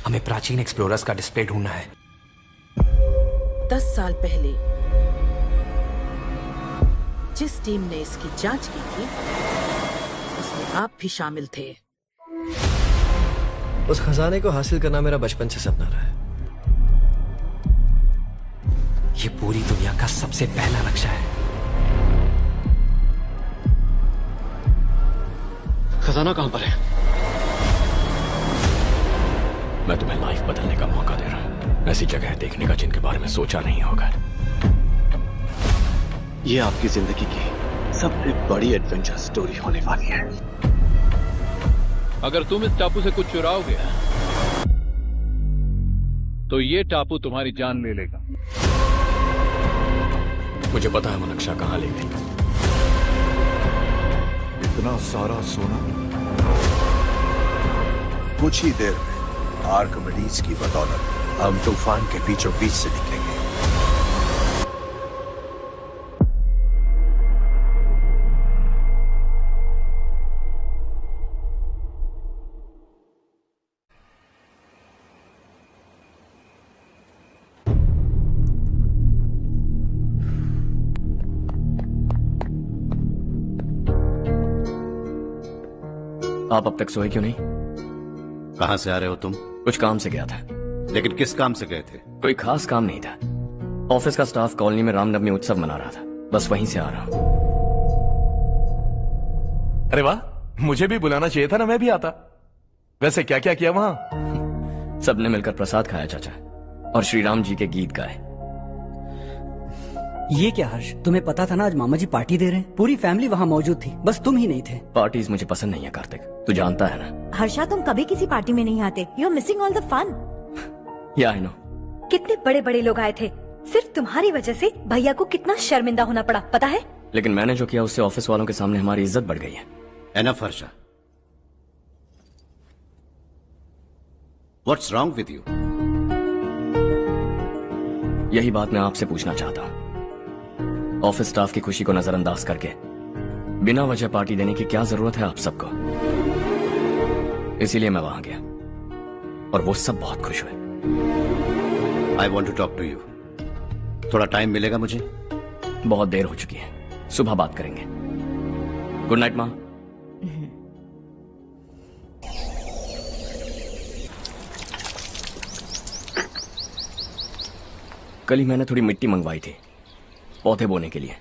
हमें प्राचीन एक्सप्लोरर्स का डिस्प्ले ढूंढना है। 10 साल पहले जिस टीम ने इसकी जांच की थी उसमें आप भी शामिल थे। उस खजाने को हासिल करना मेरा बचपन से सपना रहा है। ये पूरी दुनिया का सबसे पहला नक्शा है। खजाना कहां पर है? मैं तुम्हें लाइफ बदलने का मौका दे रहा हूं, ऐसी जगह देखने का जिनके बारे में सोचा नहीं होगा। ये आपकी जिंदगी की सबसे बड़ी एडवेंचर स्टोरी होने वाली है। अगर तुम इस टापू से कुछ चुराओगे तो ये टापू तुम्हारी जान ले लेगा। मुझे पता है वो नक्शा कहां ले गई। इतना सारा सोना कुछ ही देर में आर्किमिडीज की बदौलत हम तूफान के बीचों बीच से निकलेंगे। आप अब तक सोए क्यों नहीं? कहां से आ रहे हो तुम? कुछ काम से गया था। लेकिन किस काम से गए थे? कोई खास काम नहीं था। ऑफिस का स्टाफ कॉलोनी में रामनवमी उत्सव मना रहा था, बस वहीं से आ रहा हूं। अरे वाह, मुझे भी बुलाना चाहिए था ना, मैं भी आता। वैसे क्या क्या किया वहां? सबने मिलकर प्रसाद खाया चाचा, और श्री राम जी के गीत गाए। ये क्या हर्ष, तुम्हें पता था ना आज मामा जी पार्टी दे रहे हैं? पूरी फैमिली वहाँ मौजूद थी, बस तुम ही नहीं थे। पार्टीज मुझे पसंद नहीं है कार्तिक, तू जानता है ना। हर्षा, तुम कभी किसी पार्टी में नहीं आते। You are missing all the fun. Yeah I no. कितने बड़े बड़े लोग आए थे, सिर्फ तुम्हारी वजह से भैया को कितना शर्मिंदा होना पड़ा, पता है? लेकिन मैंने जो किया उससे ऑफिस वालों के सामने हमारी इज्जत बढ़ गई है। Enough Harsha, what's wrong with you? यही बात मैं आपसे पूछना चाहता हूँ। ऑफिस स्टाफ की खुशी को नजरअंदाज करके बिना वजह पार्टी देने की क्या जरूरत है आप सबको? इसीलिए मैं वहां गया और वो सब बहुत खुश हुए। I want to talk to you. थोड़ा टाइम मिलेगा मुझे? बहुत देर हो चुकी है, सुबह बात करेंगे। गुड नाइट माँ। कल ही मैंने थोड़ी मिट्टी मंगवाई थी पौधे बोने के लिए।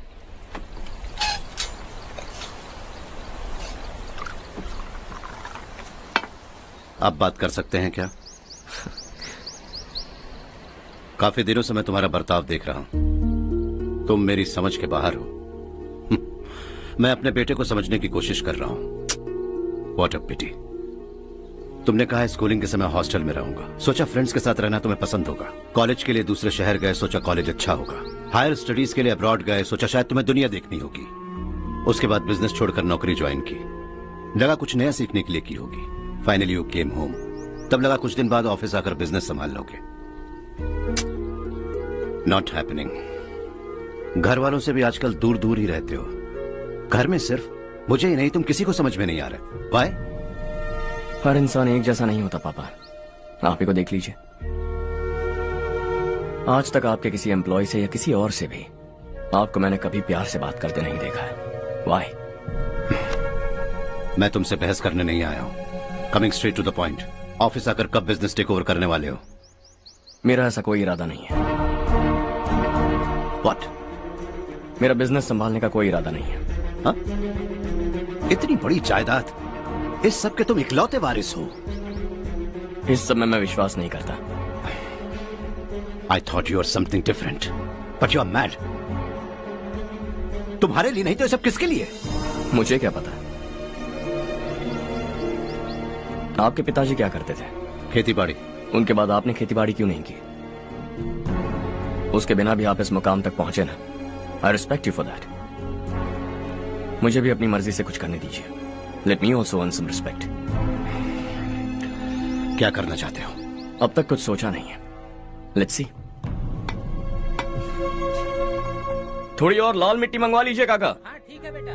आप बात कर सकते हैं क्या? काफी दिनों से मैं तुम्हारा बर्ताव देख रहा हूं। तुम मेरी समझ के बाहर हो। मैं अपने बेटे को समझने की कोशिश कर रहा हूं। व्हाट अ पिटी। तुमने कहा स्कूलिंग के समय हॉस्टल में रहूंगा, सोचा फ्रेंड्स के साथ रहना तुम्हें पसंद होगा। कॉलेज के लिए दूसरे शहर गए, सोचा कॉलेज अच्छा होगा। हायर स्टडीज के लिए अब्रॉड गए, सोचा शायद तुम्हें दुनिया देखनी होगी। उसके बाद बिजनेस छोड़कर नौकरी ज्वाइन की, लगा कुछ नया सीखने के लिए की होगी। फाइनली यू केम होम, तब लगा कुछ दिन बाद ऑफिस आकर बिजनेस संभाल लोगे। Not happening. घर वालों से भी आजकल दूर दूर ही रहते हो। घर में सिर्फ मुझे ही नहीं, तुम किसी को समझ में नहीं आ रहे। वाई? हर इंसान एक जैसा नहीं होता पापा, आप ही को देख लीजिए। आज तक आपके किसी एम्प्लॉय से या किसी और से भी आपको मैंने कभी प्यार से बात करते नहीं देखा है। वाई? मैं तुमसे बहस करने नहीं आया हूं। Coming straight to the point, office आकर कब बिजनेस टेक ओवर करने वाले हो? मेरा ऐसा कोई इरादा नहीं है। व्हाट? मेरा बिजनेस संभालने का कोई इरादा नहीं है। हाँ? इतनी बड़ी जायदाद, इस सब के तुम इकलौते वारिस हो। इस सब में मैं विश्वास नहीं करता। I thought you were something different, but you are mad. तुम्हारे लिए नहीं तो ये सब किसके लिए? मुझे क्या पता। आपके पिताजी क्या करते थे? खेतीबाड़ी। उनके बाद आपने खेतीबाड़ी क्यों नहीं की? उसके बिना भी आप इस मुकाम तक पहुंचे ना। I respect you for that. मुझे भी अपनी मर्जी से कुछ करने दीजिए। Let me also earn some respect. क्या करना चाहते हो? अब तक कुछ सोचा नहीं है। Let's see. थोड़ी और लाल मिट्टी मंगवा लीजिए काका। हाँ ठीक है बेटा।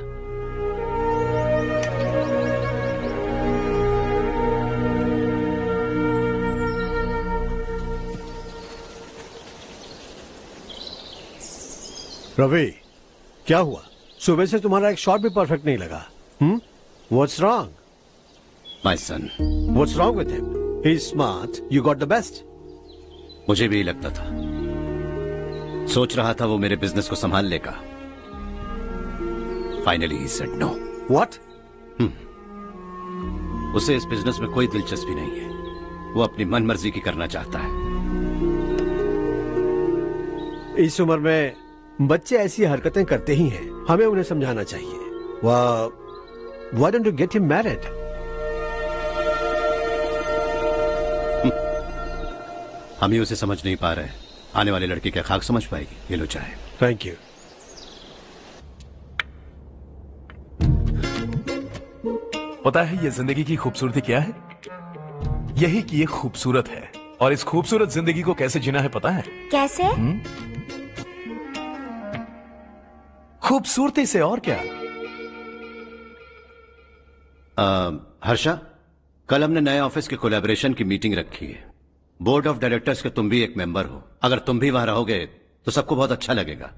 रवि, क्या हुआ? सुबह से तुम्हारा एक शॉट भी परफेक्ट नहीं लगा। What's wrong? My son. What's wrong with him? He's smart. You got the best. मुझे भी लगता था, सोच रहा था वो मेरे बिजनेस को संभाल लेगा। Finally he said no. What? उसे इस बिजनेस में कोई दिलचस्पी नहीं है। वो अपनी मनमर्जी की करना चाहता है। इस उम्र में बच्चे ऐसी हरकतें करते ही हैं। हमें उन्हें समझाना चाहिए। Why don't you get him married? हम ही उसे समझ नहीं पा रहे। आने वाली लड़की क्या खाक समझ पाएगी? ये लो चाहे। Thank you. पता है ये जिंदगी की खूबसूरती क्या है? यही कि ये खूबसूरत है, और इस खूबसूरत जिंदगी को कैसे जीना है पता है? कैसे? खूबसूरती से, और क्या। हर्षा, कल हमने नए ऑफिस के कोलैबोरेशन की मीटिंग रखी है। बोर्ड ऑफ डायरेक्टर्स के तुम भी एक मेंबर हो। अगर तुम भी वहां रहोगे तो सबको बहुत अच्छा लगेगा।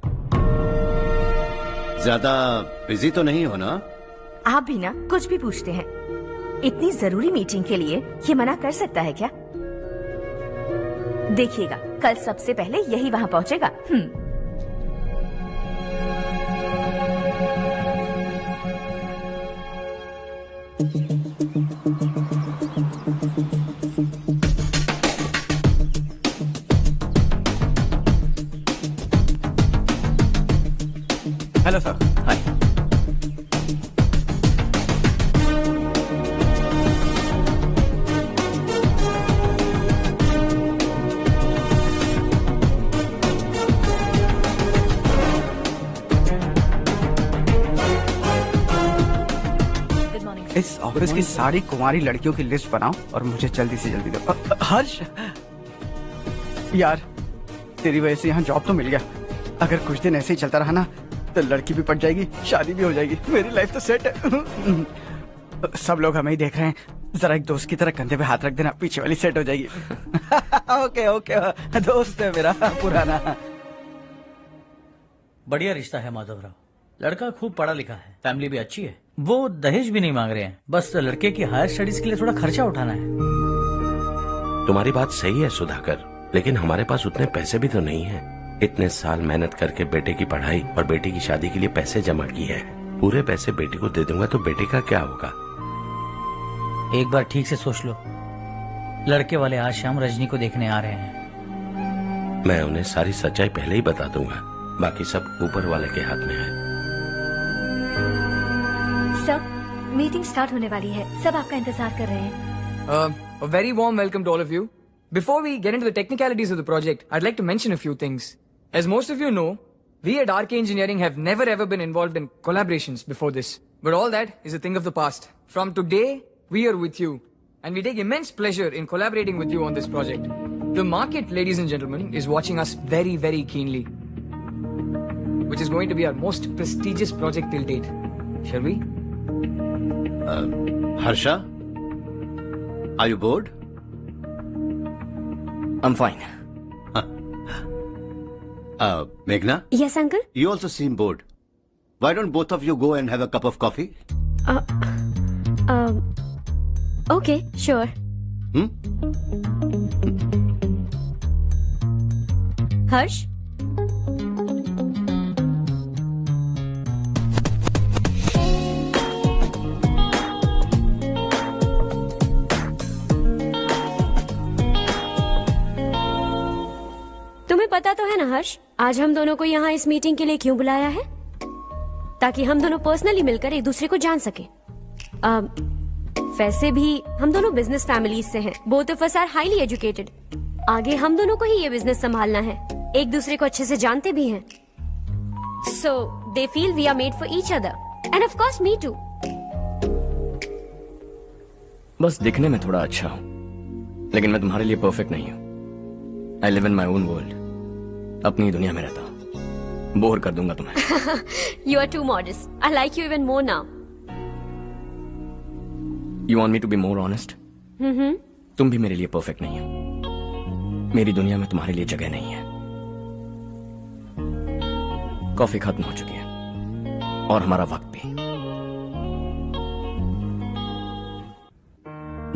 ज्यादा बिजी तो नहीं हो ना? आप भी ना कुछ भी पूछते हैं। इतनी जरूरी मीटिंग के लिए ये मना कर सकता है क्या? देखिएगा, कल सबसे पहले यही वहां पहुंचेगा। Hello sir. हाय। इस ऑफिस की सारी कुंवारी लड़कियों की लिस्ट बनाओ और मुझे जल्दी से जल्दी दो। हर्ष यार, तेरी वजह से यहाँ जॉब तो मिल गया। अगर कुछ दिन ऐसे ही चलता रहा ना तो लड़की भी पट जाएगी, शादी भी हो जाएगी, मेरी लाइफ तो सेट है। सब लोग हमें ही देख रहे हैं, जरा एक दोस्त की तरह कंधे पे हाथ रख देना, पीछे वाली सेट हो जाएगी। ओके ओके, दोस्त है मेरा पुराना। बढ़िया रिश्ता है माधवराव। लड़का खूब पढ़ा लिखा है, फैमिली भी अच्छी है। वो दहेज भी नहीं मांग रहे हैं, बस लड़के की हायर स्टडीज के लिए थोड़ा खर्चा उठाना है। तुम्हारी बात सही है सुधाकर, लेकिन हमारे पास उतने पैसे भी तो नहीं है। इतने साल मेहनत करके बेटे की पढ़ाई और बेटी की शादी के लिए पैसे जमा किए हैं। पूरे पैसे बेटी को दे दूंगा तो बेटे का क्या होगा? एक बार ठीक से सोच लो। लड़के वाले आज शाम रजनी को देखने आ रहे हैं। मैं उन्हें सारी सच्चाई पहले ही बता दूंगा, बाकी सब ऊपर वाले के हाथ में है। सर, मीटिंग स्टार्ट होने वाली है, सब आपका इंतजार कर रहे हैं। A very warm welcome to all of you. Before we get into the technicalities of the project, I'd like to mention a few things. As most of you know, we at RK Engineering have never ever been involved in collaborations before this. But all that is a thing of the past. From today, we are with you. And we take immense pleasure in collaborating with you on this project. The market, ladies and gentlemen, is watching us very, very keenly. Which is going to be our most prestigious project till date. Shall we? Harsha? Are you bored? I'm fine. Meghna? Yes, uncle? You also seem bored. Why don't both of you go and have a cup of coffee? Okay, sure. Harsh? तुम्हें पता तो है ना हर्ष, आज हम दोनों को यहाँ इस मीटिंग के लिए क्यों बुलाया है? ताकि हम दोनों पर्सनली मिलकर एक दूसरे को जान सके। वैसे भी हम दोनों बिजनेस फैमिलीज से हैं। Both of us are highly educated. आगे हम दोनों को ही ये बिजनेस संभालना है, एक दूसरे को अच्छे से जानते भी हैं। So they feel we are made for each other and of course me too. बस दिखने में थोड़ा अच्छा हूँ, लेकिन मैं तुम्हारे लिए परफेक्ट नहीं हूँ। I live in my own world, अपनी दुनिया में रहता हूँ। बोर कर दूंगा तुम्हें। You are too modest. I like you even more now. You want me to be more honest? तुम भी मेरे लिए परफेक्ट नहीं हो। मेरी दुनिया में तुम्हारे लिए जगह नहीं है। कॉफी खत्म हो चुकी है और हमारा वक्त भी।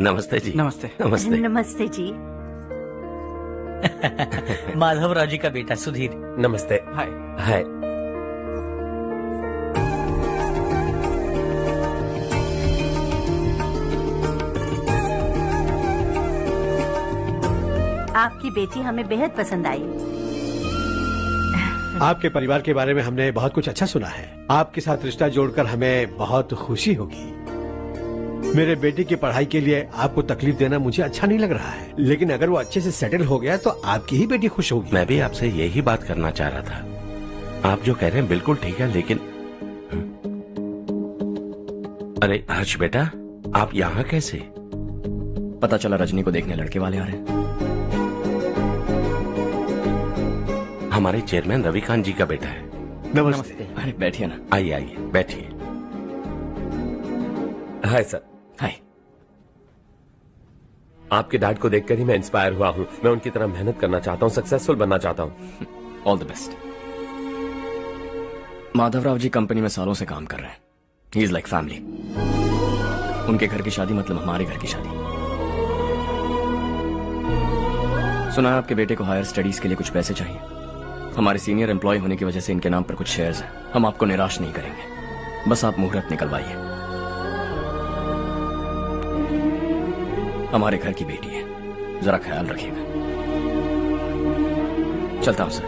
नमस्ते जी। नमस्ते। नमस्ते। नमस्ते जी। माधवराव जी का बेटा सुधीर। नमस्ते। हाय। हाय। आपकी बेटी हमें बेहद पसंद आई। आपके परिवार के बारे में हमने बहुत कुछ अच्छा सुना है। आपके साथ रिश्ता जोड़कर हमें बहुत खुशी होगी। मेरे बेटे की पढ़ाई के लिए आपको तकलीफ देना मुझे अच्छा नहीं लग रहा है, लेकिन अगर वो अच्छे से सेटल हो गया तो आपकी ही बेटी खुश होगी। मैं भी आपसे यही बात करना चाह रहा था। आप जो कह रहे हैं बिल्कुल ठीक है, लेकिन अरे हर्ष बेटा, आप यहाँ कैसे? पता चला रजनी को देखने लड़के वाले आ रहे हैं। हमारे चेयरमैन रविकांत जी का बेटा है। नमस्ते। अरे बैठिए ना। आइए आइए बैठिए। Hi sir. हाय। आपके डैड को देखकर ही मैं इंस्पायर हुआ हूँ। मैं उनकी तरह मेहनत करना चाहता हूँ, सक्सेसफुल बनना चाहता हूँ। All the best. Madhavrao ji company में सालों से काम कर रहे हैं। He is like family. उनके घर की शादी मतलब हमारे घर की शादी। सुना है आपके बेटे को हायर स्टडीज के लिए कुछ पैसे चाहिए। हमारे सीनियर एम्प्लॉय होने की वजह से इनके नाम पर कुछ शेयर्स हैं। हम आपको निराश नहीं करेंगे, बस आप मुहूर्त निकलवाइए। हमारे घर की बेटी है, जरा ख्याल रखिएगा। चलता हूं सर।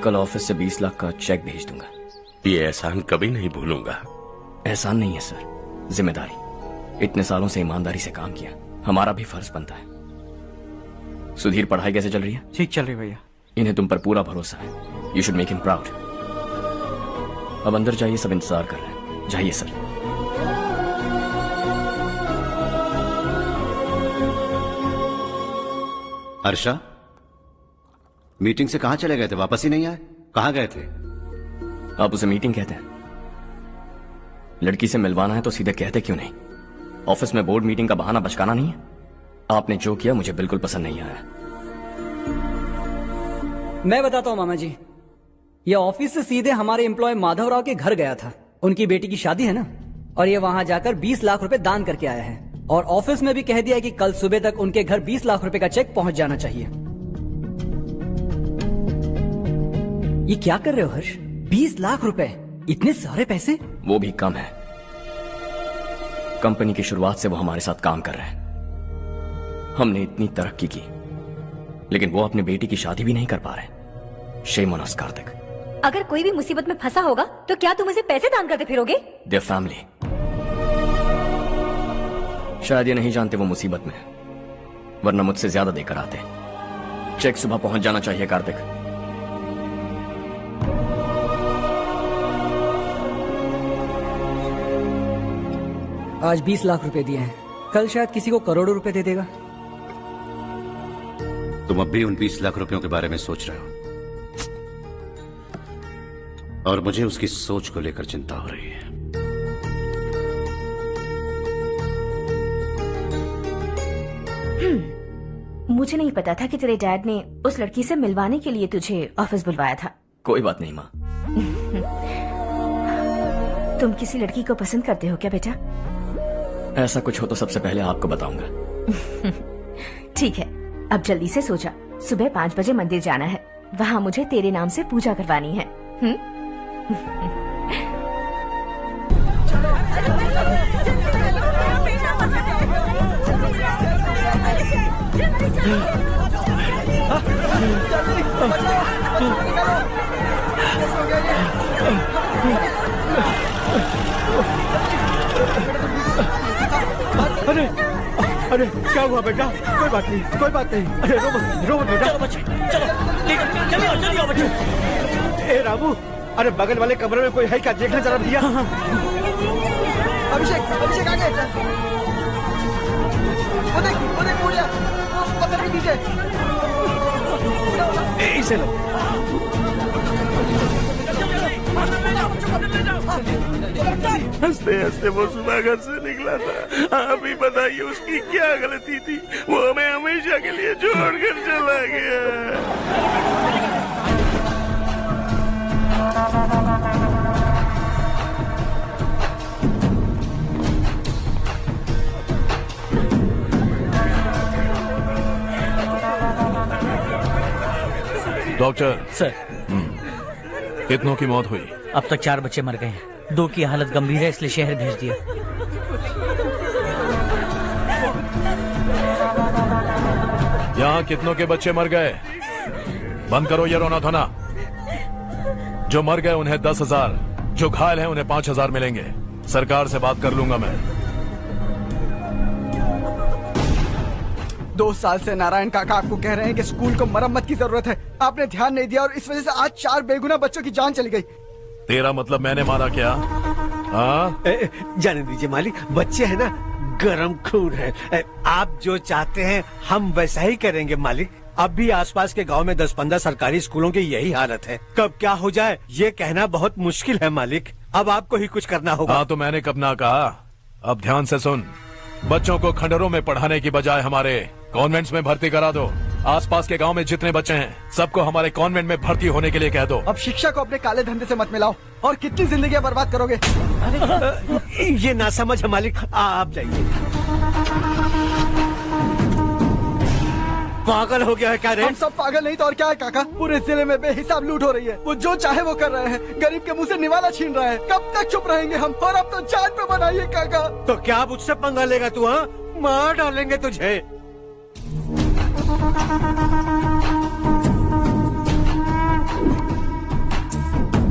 कल ऑफिस से 20 लाख का चेक भेज दूंगा। ये एहसान कभी नहीं भूलूंगा। एहसान नहीं है सर, जिम्मेदारी। इतने सालों से ईमानदारी से काम किया, हमारा भी फर्ज बनता है। सुधीर, पढ़ाई कैसे चल रही है? ठीक चल रही भैया। इन्हें तुम पर पूरा भरोसा है। You should make him proud. अब अंदर जाइए, सब इंतजार कर रहे हैं। जाइए सर। हर्षा, मीटिंग से कहां चले गए थे? वापस ही नहीं आए? कहां गए थे? आप उसे मीटिंग कहते हैं? लड़की से मिलवाना है तो सीधे कहते क्यों नहीं? ऑफिस में बोर्ड मीटिंग का बहाना बचकाना नहीं है। आपने जो किया मुझे बिल्कुल पसंद नहीं आया। मैं बताता हूँ मामा जी, ये ऑफिस से सीधे हमारे एम्प्लॉय माधवराव के घर गया था। उनकी बेटी की शादी है ना, और ये वहां जाकर 20 लाख रुपए दान करके आया है। और ऑफिस में भी कह दिया है कि कल सुबह तक उनके घर 20 लाख रुपए का चेक पहुंच जाना चाहिए। ये क्या कर रहे हो हर्ष? 20 लाख रुपए, इतने सारे पैसे? वो भी कम है। कंपनी की शुरुआत से वो हमारे साथ काम कर रहे हैं। हमने इतनी तरक्की की, लेकिन वो अपनी बेटी की शादी भी नहीं कर पा रहे। Shame on us Kartik. अगर कोई भी मुसीबत में फंसा होगा तो क्या तुम उसे पैसे दान करते फिरोगे? Their family. शायद ये नहीं जानते वो मुसीबत में है, वरना मुझसे ज्यादा देकर आते। चेक सुबह पहुंच जाना चाहिए कार्तिक। आज 20 लाख रुपए दिए हैं, कल शायद किसी को करोड़ों रुपए दे देगा। तुम अब भी उन 20 लाख रुपयों के बारे में सोच रहे हो, और मुझे उसकी सोच को लेकर चिंता हो रही है। मुझे नहीं पता था कि तेरे डैड ने उस लड़की से मिलवाने के लिए तुझे ऑफिस बुलवाया था। कोई बात नहीं माँ। तुम किसी लड़की को पसंद करते हो क्या बेटा? ऐसा कुछ हो तो सबसे पहले आपको बताऊंगा। ठीक है, अब जल्दी से सो जा। सुबह 5 बजे मंदिर जाना है, वहाँ मुझे तेरे नाम से पूजा करवानी है। अरे अरे क्या हुआ बेटा? कोई बात नहीं, कोई बात नहीं। अरे रो मत बेटा। चलो बच्चे, चलो जल्दी आओ बच्चे। ए रामू, अरे बगल वाले कमरे में कोई है क्या? देखना जरा भैया। अभिषेक, अभिषेक आगे। वो देख पूजा, वो पत्थर के पीछे। इसे लो। ले जाओ। हंसते हंसते वो सुबह घर से निकला था। आप ही बताइए उसकी क्या गलती थी, वो हमें हमेशा के लिए छोड़कर चला गया। डॉक्टर सर, कितनों की मौत हुई? अब तक 4 बच्चे मर गए हैं, 2 की हालत गंभीर है, इसलिए शहर भेज दिया। यहाँ कितनों के बच्चे मर गए? बंद करो ये रोना धोना। जो मर गए उन्हें 10,000, जो घायल हैं उन्हें 5,000 मिलेंगे। सरकार से बात कर लूंगा मैं। 2 साल से नारायण काका आपको कह रहे हैं कि स्कूल को मरम्मत की जरूरत है। आपने ध्यान नहीं दिया और इस वजह से आज 4 बेगुनाह बच्चों की जान चली गई। तेरा मतलब मैंने मारा क्या? हाँ, जाने दीजिए मालिक, बच्चे हैं ना, गरम खून है। आप जो चाहते हैं हम वैसा ही करेंगे मालिक। अब भी आसपास के गांव में 10-15 सरकारी स्कूलों की यही हालत है। कब क्या हो जाए ये कहना बहुत मुश्किल है मालिक। अब आपको ही कुछ करना होगा। हाँ तो मैंने कब ना कहा। अब ध्यान से सुन, बच्चों को खंडरों में पढ़ाने की बजाय हमारे कॉन्वेंट्स में भर्ती करा दो। आसपास के गांव में जितने बच्चे हैं सबको हमारे कॉन्वेंट में भर्ती होने के लिए कह दो। अब शिक्षा को अपने काले धंधे से मत मिलाओ, और कितनी जिंदगियां बर्बाद करोगे। ये ना समझ है मालिक, आप जाइए। पागल हो गया है क्या रे? हम सब पागल नहीं तो और क्या है काका। पूरे जिले में बेहिसाब लूट हो रही है। वो जो चाहे वो कर रहे हैं, गरीब के मुंह से निवाला छीन रहा है। कब तक चुप रहेंगे हम? और अब तो जान पे बनाइए काका। तो क्या मुझसे पंगा लेगा तू? हाँ, मार डालेंगे तुझे।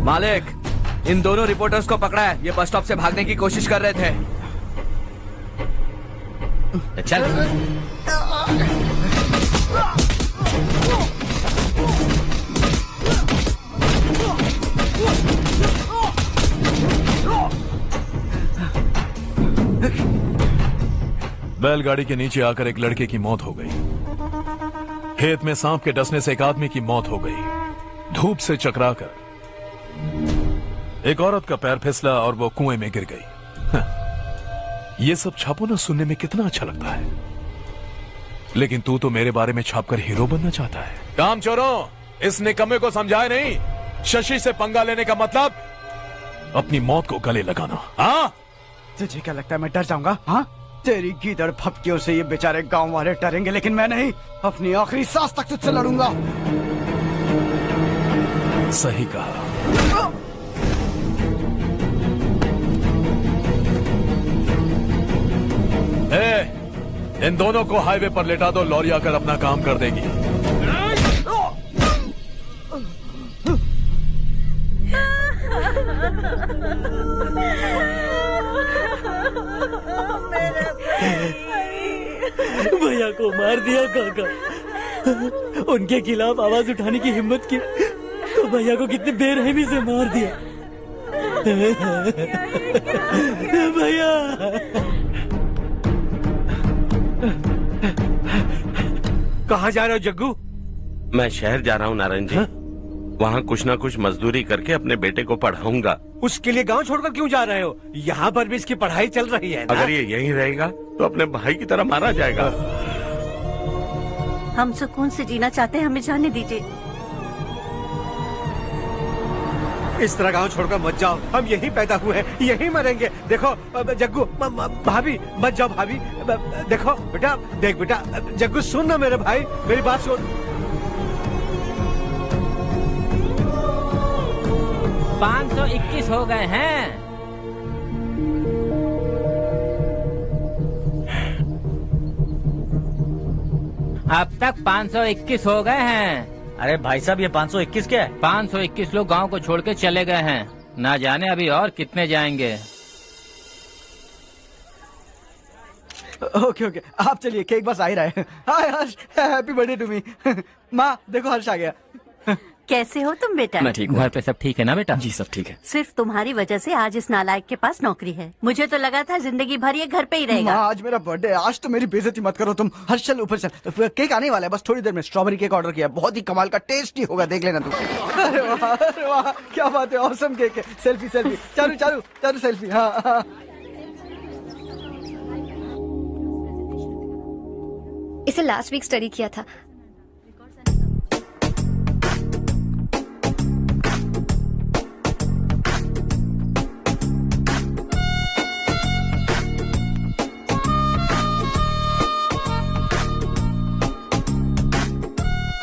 मालिक, इन दोनों रिपोर्टर्स को पकड़ा है। ये बस स्टॉप से भागने की कोशिश कर रहे थे। चल। बैलगाड़ी के नीचे आकर एक लड़के की मौत हो गई। खेत में सांप के डसने से एक आदमी की मौत हो गई। धूप से चकराकर एक औरत का पैर फिसला और वो कुएं में गिर गई। ये सब छापो ना, सुनने में कितना अच्छा लगता है, लेकिन तू तो मेरे बारे में छापकर हीरो बनना चाहता है। काम चोरों, इस निकम्मे को समझाए नहीं। शशि से पंगा लेने का मतलब अपनी मौत को गले लगाना। हाँ, तुझे क्या लगता है मैं डर जाऊंगा? हाँ, तेरी गीदड़ फपकियों से ये बेचारे गांव वाले डरेंगे, लेकिन मैं नहीं। अपनी आखिरी सांस तक तुझसे लड़ूंगा। सही कहा। इन दोनों को हाईवे पर लेटा दो, लॉरी आकर अपना काम कर देगी। भैया को मार दिया काका। उनके खिलाफ आवाज उठाने की हिम्मत की तो भैया को कितने बेरहमी से मार दिया। भैया कहाँ जा रहे हो जग्गू? मैं शहर जा रहा हूँ नारायण जी। वहाँ कुछ ना कुछ मजदूरी करके अपने बेटे को पढ़ाऊंगा। उसके लिए गांव छोड़कर क्यों जा रहे हो? यहाँ पर भी इसकी पढ़ाई चल रही है ना? अगर ये यहीं रहेगा तो अपने भाई की तरह मारा जाएगा। हम सुकून से जीना चाहते हैं, हमें जाने दीजिए। इस तरह गांव छोड़कर मत जाओ, हम यहीं पैदा हुए हैं, यहीं मरेंगे। देखो जग्गू, भाभी मत जाओ भाभी। देखो बेटा, देख बेटा, जग्गू सुन ना मेरे भाई, मेरी बात सुन। 521 हो गए हैं। अब तक 521 हो गए हैं। अरे भाई साहब, ये 521 क्या है? 521 लोग गांव को छोड़ के चले गए हैं। ना जाने अभी और कितने जाएंगे। ओके ओके, आप चलिए, केक बस आ ही रहा है। हाय हर्ष, हैप्पी बर्थडे टू मी। माँ देखो, हर्ष आ गया। कैसे हो तुम बेटा? मैं ठीक हूँ। घर पे सब ठीक है ना बेटा? जी सब ठीक है। सिर्फ तुम्हारी वजह से आज इस नालायक के पास नौकरी है। मुझे तो लगा था जिंदगी भर ये घर पे ही रहेगा। माँ, आज मेरा बर्थडे है, आज तो मेरी बेइज्जती मत करो तुम। हर्ष चल ऊपर चल, केक आने वाला है बस थोड़ी देर में। स्ट्रॉबेरी केक ऑर्डर किया, बहुत ही कमाल का टेस्टी होगा, देख लेना तू। अरे वाह, क्या बात है, ऑसम केक है। Selfie selfie, Charu Charu Charu selfie. हाँ। इसे लास्ट वीक स्टडी किया था।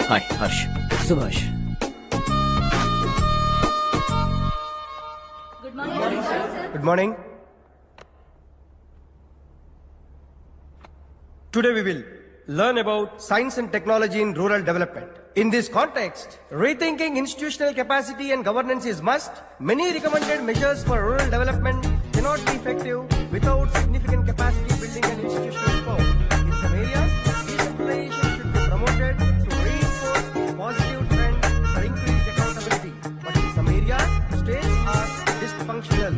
हाय हर्ष। Subhash. Good morning. Today we will learn about science and technology in rural development. In this context, rethinking institutional capacity and governance is must. Many recommended measures for rural development cannot be effective without significant capacity building and institutional support. In some areas, decentralization should be promoted to reinforce positive trends for increased accountability. But in some areas, states are dysfunctional.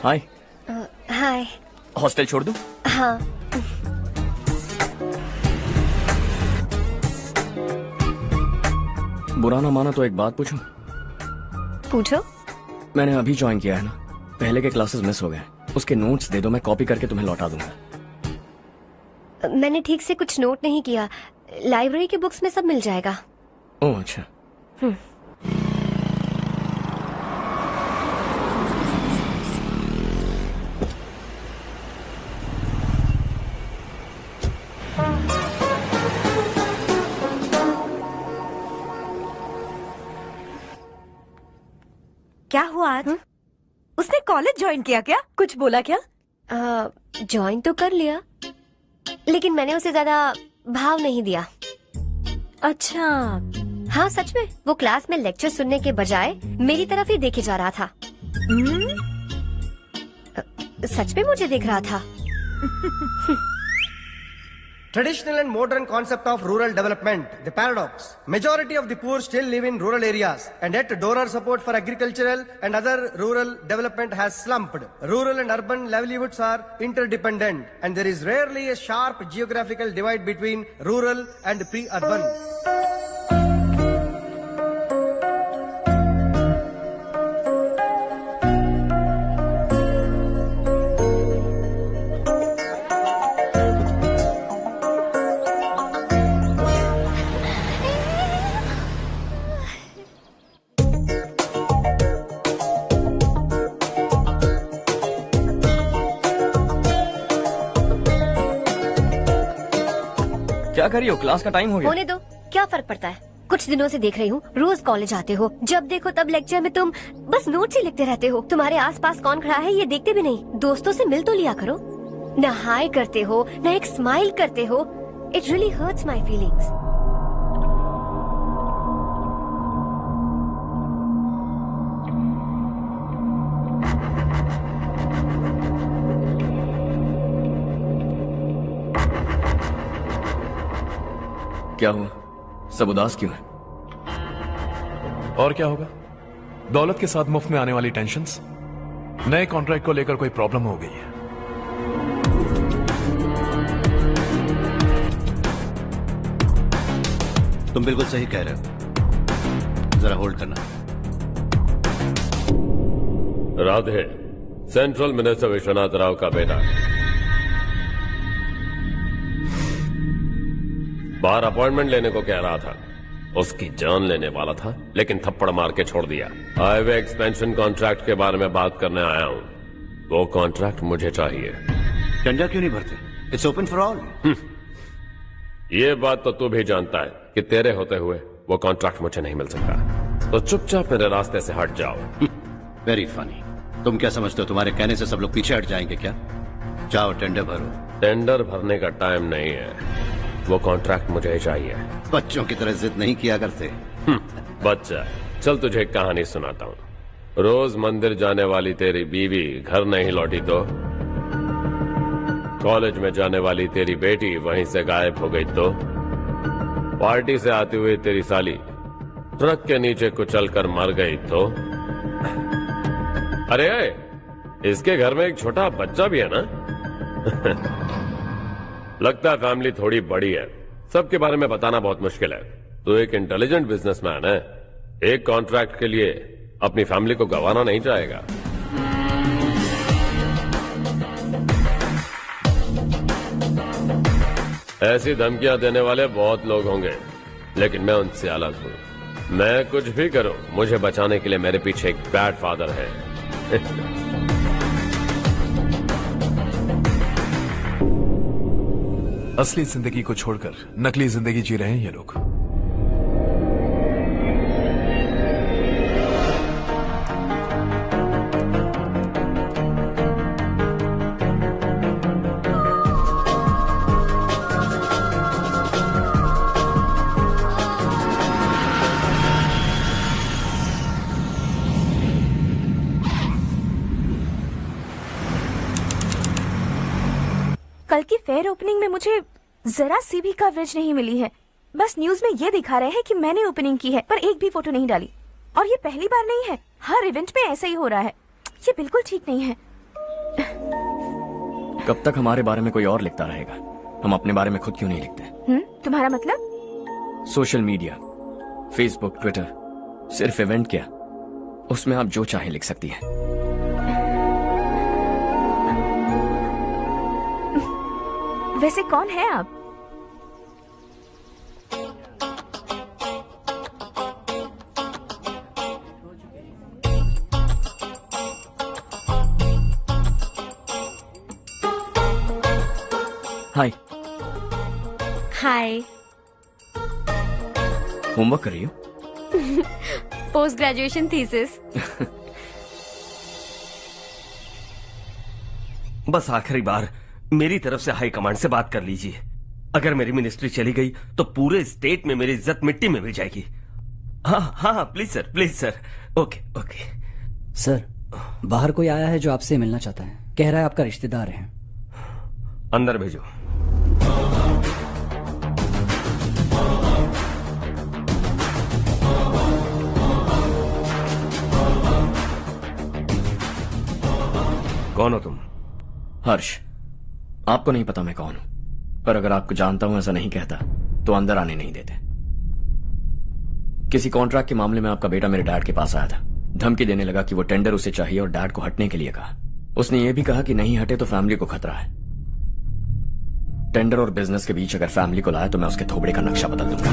Hi. Hi. Hostel छोड़ दूं? हाँ। बुरा ना माना तो एक बात पूछूं? पूछो। मैंने अभी ज्वाइन किया है ना, पहले के क्लासेस मिस हो गए। उसके नोट्स दे दो, मैं कॉपी करके तुम्हें लौटा दूंगा। मैंने ठीक से कुछ नोट नहीं किया। लाइब्रेरी के बुक्स में सब मिल जाएगा। ओह अच्छा। क्या हुआ आज? उसने कॉलेज ज्वाइन किया क्या? कुछ बोला क्या? ज्वाइन तो कर लिया, लेकिन मैंने उसे ज्यादा भाव नहीं दिया। अच्छा। हाँ सच में, वो क्लास में लेक्चर सुनने के बजाय मेरी तरफ ही देखे जा रहा था। सच में मुझे देख रहा था। Traditional and modern concept of rural development, the paradox. Majority of the poor still live in rural areas, and yet donor support for agricultural and other rural development has slumped. Rural and urban livelihoods are interdependent, and there is rarely a sharp geographical divide between rural and pre-urban. क्या कर रही हो? Class का time हो गया। होने दो, क्या फर्क पड़ता है। कुछ दिनों से देख रही हूँ, रोज कॉलेज आते हो, जब देखो तब लेक्चर में तुम बस नोट्स ही लिखते रहते हो। तुम्हारे आसपास कौन खड़ा है ये देखते भी नहीं। दोस्तों से मिल तो लिया करो। न हाय करते हो, न एक स्माइल करते हो। It really hurts my feelings. क्या हुआ? सब उदास क्यों है? और क्या होगा? दौलत के साथ मुफ्त में आने वाली टेंशन्स। नए कॉन्ट्रैक्ट को लेकर कोई प्रॉब्लम हो गई है। तुम बिल्कुल सही कह रहे हो, जरा होल्ड करना। राधे, सेंट्रल मिनिस्टर विश्वनाथ राव का बेटा बाहर अपॉइंटमेंट लेने को कह रहा था। उसकी जान लेने वाला था, लेकिन थप्पड़ मार के छोड़ दिया। हाईवे एक्सपेंशन कॉन्ट्रैक्ट के बारे में बात करने आया हूं। वो कॉन्ट्रैक्ट मुझे चाहिए। टेंडर क्यों नहीं भरते? It's open for all. ये बात तो तू भी जानता है कि तेरे होते हुए वो कॉन्ट्रैक्ट मुझे नहीं मिल सकता। तो चुपचाप मेरे रास्ते से हट जाओ। Very funny. तुम क्या समझते हो तुम्हारे कहने से सब लोग पीछे हट जाएंगे क्या? जाओ टेंडर भरो। टेंडर भरने का टाइम नहीं है, वो कॉन्ट्रैक्ट मुझे चाहिए। बच्चों की तरह जिद नहीं किया करते। बच्चा, चल तुझे एक कहानी सुनाता हूँ। रोज मंदिर जाने वाली तेरी बीवी घर नहीं लौटी तो, कॉलेज में जाने वाली तेरी बेटी वहीं से गायब हो गई तो, पार्टी से आती हुई तेरी साली ट्रक के नीचे कुचलकर मर गई तो। अरे इसके घर में एक छोटा बच्चा भी है ना। लगता है फैमिली थोड़ी बड़ी है, सबके बारे में बताना बहुत मुश्किल है। तो एक इंटेलिजेंट बिजनेसमैन है, एक कॉन्ट्रैक्ट के लिए अपनी फैमिली को गंवाना नहीं चाहेगा। ऐसी धमकियां देने वाले बहुत लोग होंगे, लेकिन मैं उनसे अलग हूं। मैं कुछ भी करूं, मुझे बचाने के लिए मेरे पीछे एक बैड फादर है। असली जिंदगी को छोड़कर नकली जिंदगी जी रहे हैं ये लोग। कल की फेयर ओपनिंग में मुझे जरा सी भी कवरेज नहीं मिली है। बस न्यूज में ये दिखा रहे हैं कि मैंने ओपनिंग की है, पर एक भी फोटो नहीं डाली। और ये पहली बार नहीं है, हर इवेंट में ऐसा ही हो रहा है। ये बिल्कुल ठीक नहीं है। कब तक हमारे बारे में कोई और लिखता रहेगा? हम अपने बारे में खुद क्यों नहीं लिखते? तुम्हारा मतलब? सोशल मीडिया, फेसबुक, ट्विटर, सिर्फ इवेंट क्या, उसमें आप जो चाहे लिख सकती हैं। वैसे कौन है आप? हाय। हाय। होमवर्क कर रही हो? Post graduation thesis. बस आखिरी बार मेरी तरफ से हाई कमांड से बात कर लीजिए। अगर मेरी मिनिस्ट्री चली गई तो पूरे स्टेट में मेरी इज्जत मिट्टी में मिल जाएगी। हाँ हाँ please sir, please sir. Okay okay sir, बाहर कोई आया है जो आपसे मिलना चाहता है। कह रहा है आपका रिश्तेदार है। अंदर भेजो। कौन हो तुम? हर्ष। आपको नहीं पता मैं कौन हूं, पर अगर आपको जानता हूं ऐसा नहीं कहता तो अंदर आने नहीं देते। किसी कॉन्ट्रैक्ट के मामले में आपका बेटा मेरे डैड के पास आया था। धमकी देने लगा कि वो टेंडर उसे चाहिए और डैड को हटने के लिए कहा। उसने ये भी कहा कि नहीं हटे तो फैमिली को खतरा है। टेंडर और बिजनेस के बीच अगर फैमिली को लाया तो मैं उसके थोबड़े का नक्शा बदल दूंगा।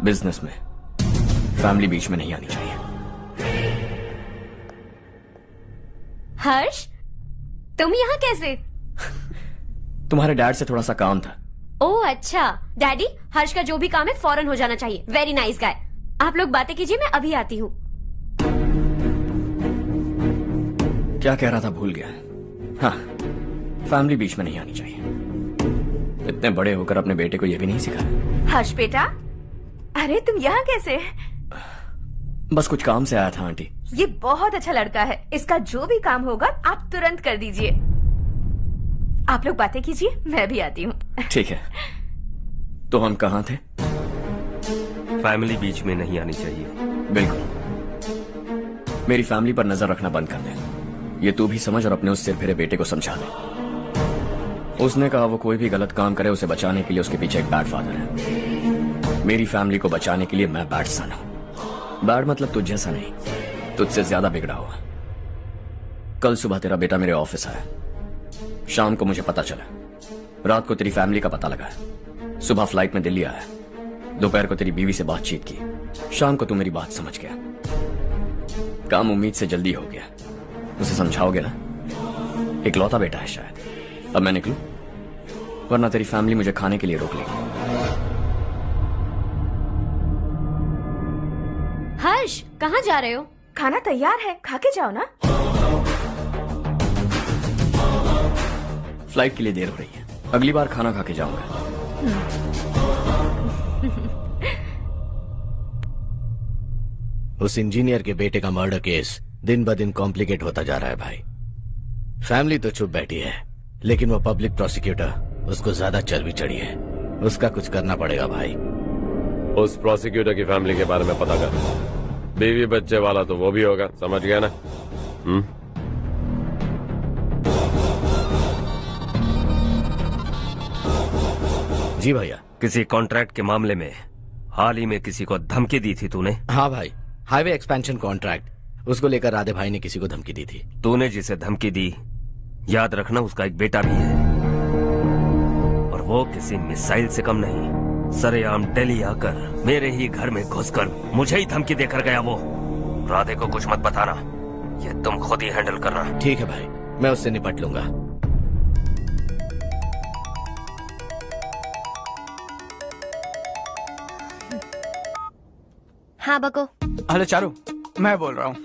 बिजनेस में फैमिली बीच में नहीं आनी चाहिए। हर्ष, तुम यहाँ कैसे? तुम्हारे डैड से थोड़ा सा काम था। ओह अच्छा। डैडी, हर्ष का जो भी काम है फौरन हो जाना चाहिए। Very nice guy. आप लोग बातें कीजिए, मैं अभी आती हूँ। क्या कह रहा था भूल गया। हाँ, फैमिली बीच में नहीं आनी चाहिए। इतने बड़े होकर अपने बेटे को यह भी नहीं सिखाया। हर्ष बेटा, अरे तुम यहाँ कैसे? बस कुछ काम से आया था आंटी। ये बहुत अच्छा लड़का है। इसका जो भी काम होगा आप तुरंत कर दीजिए। आप लोग बातें कीजिए, मैं भी आती हूँ। ठीक है। तो हम कहाँ थे? फैमिली बीच में नहीं आनी चाहिए। बिल्कुल। मेरी फैमिली पर नजर रखना बंद कर दे। ये तू भी समझ और अपने उस सिर फिरे बेटे को समझा दे। उसने कहा वो कोई भी गलत काम करे उसे बचाने के लिए उसके पीछे एक बैड फादर है। मेरी फैमिली को बचाने के लिए मैं बैड सन हूं। बैड मतलब तुझ जैसा नहीं, तुझसे ज्यादा बिगड़ा हुआ। कल सुबह तेरा बेटा मेरे ऑफिस आया। शाम को मुझे पता चला। रात को तेरी फैमिली का पता लगा। सुबह फ्लाइट में दिल्ली आया। दोपहर को तेरी बीवी से बातचीत की। शाम को तू मेरी बात समझ गया। काम उम्मीद से जल्दी हो गया। उसे समझाओगे ना? इकलौता बेटा है शायद। अब मैं निकलूं, वरना तेरी फैमिली मुझे खाने के लिए रोक लेगी। हर्ष, कहाँ जा रहे हो? खाना तैयार है, खा के जाओ ना। फ्लाइट के लिए देर हो रही है। अगली बार खाना खा के जाऊंगा। उस इंजीनियर के बेटे का मर्डर केस दिन ब दिन कॉम्प्लिकेट होता जा रहा है भाई। फैमिली तो चुप बैठी है, लेकिन वो पब्लिक प्रोसिक्यूटर उसको ज्यादा चर्बी चढ़ी है। उसका कुछ करना पड़ेगा भाई। उस प्रोसिक्यूटर की फैमिली के बारे में पता कर। बीवी बच्चे वाला तो वो भी होगा, समझ गया ना? जी भैया। किसी कॉन्ट्रैक्ट के मामले में हाल ही में किसी को धमकी दी थी तूने? हाँ भाई, हाईवे एक्सपेंशन कॉन्ट्रैक्ट, उसको लेकर राधे भाई ने किसी को धमकी दी थी। तूने जिसे धमकी दी, याद रखना उसका एक बेटा भी है, और वो किसी मिसाइल से कम नहीं। सरेआम दिल्ली आकर मेरे ही घर में घुसकर मुझे ही धमकी देकर गया वो। राधे को कुछ मत बताना, ये तुम खुद ही हैंडल करना। ठीक है भाई, मैं उससे निपट लूंगा। हाँ बको। हेलो चारू, मैं बोल रहा हूँ।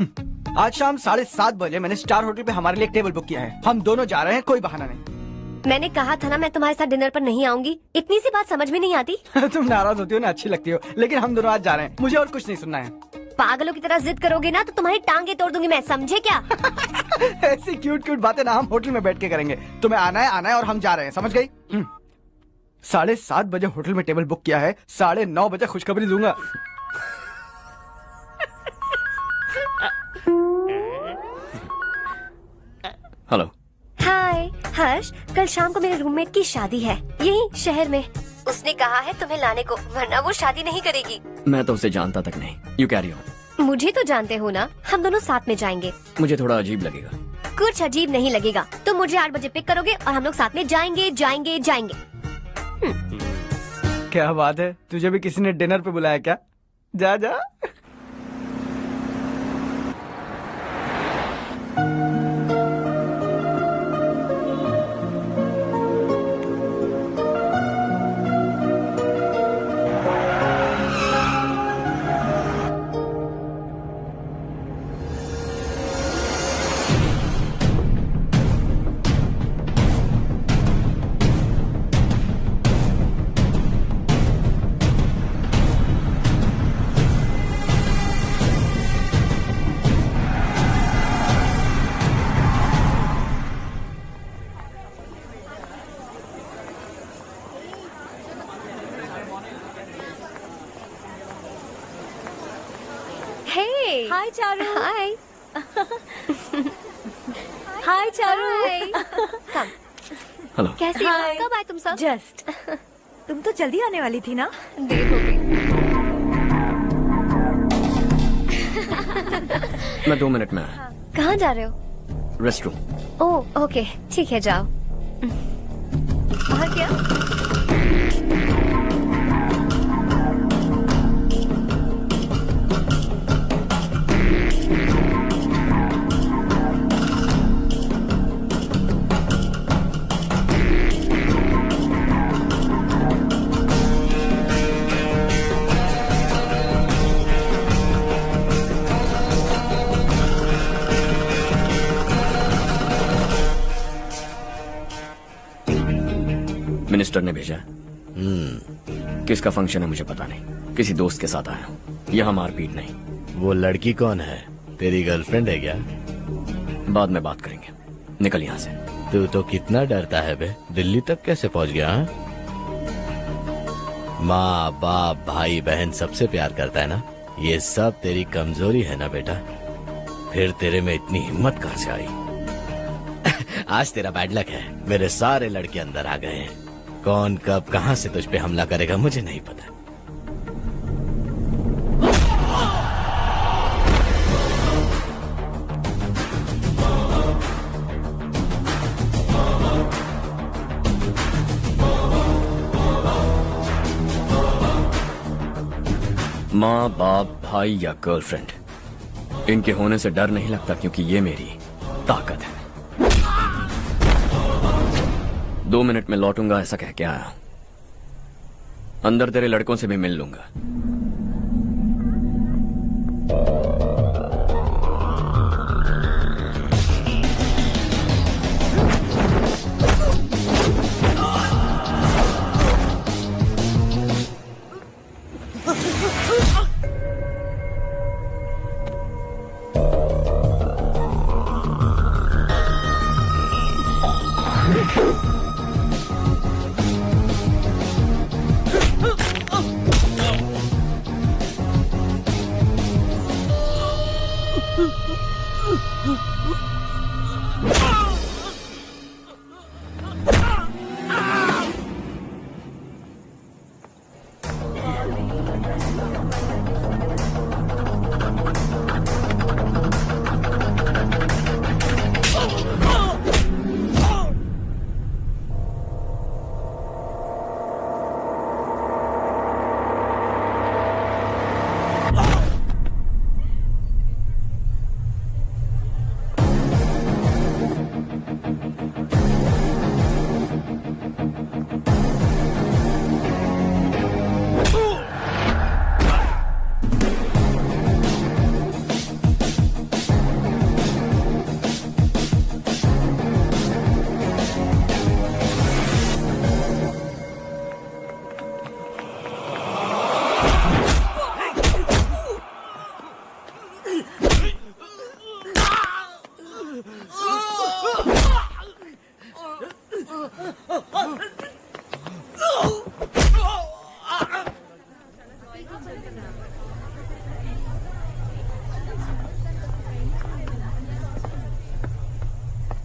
आज शाम 7:30 बजे मैंने स्टार होटल पे हमारे लिए एक टेबल बुक किया है। हम दोनों जा रहे हैं, कोई बहाना नहीं। मैंने कहा था ना मैं तुम्हारे साथ डिनर पर नहीं आऊंगी। इतनी सी बात समझ में नहीं आती? तुम नाराज होती हो ना, अच्छी लगती हो, लेकिन हम दोनों आज जा रहे हैं। मुझे और कुछ नहीं सुनना है। पागलों की तरह जिद करोगे ना तो तुम्हारी टांगे तोड़ दूंगी मैं, समझे क्या? ऐसी क्यूट क्यूट बातें ना हम होटल में बैठ के करेंगे। तुम्हें आना है और हम जा रहे हैं, समझ गई? 7:30 बजे होटल में टेबल बुक किया है, 9:30 बजे खुशखबरी दूंगा। हेलो। हाय हर्ष, कल शाम को मेरे रूममेट की शादी है यही शहर में। उसने कहा है तुम्हें लाने को, वरना वो शादी नहीं करेगी। मैं तो उसे जानता तक नहीं। You carry on. मुझे तो जानते हो ना, हम दोनों साथ में जाएंगे। मुझे थोड़ा अजीब लगेगा। कुछ अजीब नहीं लगेगा। तुम मुझे 8 बजे पिक करोगे और हम लोग साथ में जाएंगे जाएंगे जाएंगे। क्या बात है, तुझे भी किसी ने डिनर पे बुलाया क्या? जा जा। हाय चारू। हाय। हाय चारू। हेलो। कैसी हो? कब आए तुम सब? जस्ट। तुम तो जल्दी आने वाली थी ना? देर हो गई। मैं 2 मिनट में आया। कहाँ जा रहे हो? रेस्टरूम। ओह ओके, ठीक है जाओ। और क्या? मिनिस्टर ने भेजा। किसका फंक्शन है मुझे पता नहीं, किसी दोस्त के साथ आया हूँ। यहाँ मारपीट नहीं। वो लड़की कौन है? तेरी गर्लफ्रेंड है क्या? बाद में बात करेंगे, निकल यहाँ से। तू तो कितना डरता है बे, दिल्ली तक कैसे पहुँच गया? माँ बाप भाई बहन सबसे प्यार करता है ना, ये सब तेरी कमजोरी है ना बेटा। फिर तेरे में इतनी हिम्मत कहाँ से आई? आज तेरा बैड लक है, मेरे सारे लड़के अंदर आ गए हैं। कौन कब कहां से तुझ पे हमला करेगा मुझे नहीं पता। माँ बाप भाई या गर्लफ्रेंड, इनके होने से डर नहीं लगता, क्योंकि ये मेरी ताकत है। 2 मिनट में लौटूंगा ऐसा कह के आया। अंदर तेरे लड़कों से भी मिल लूंगा।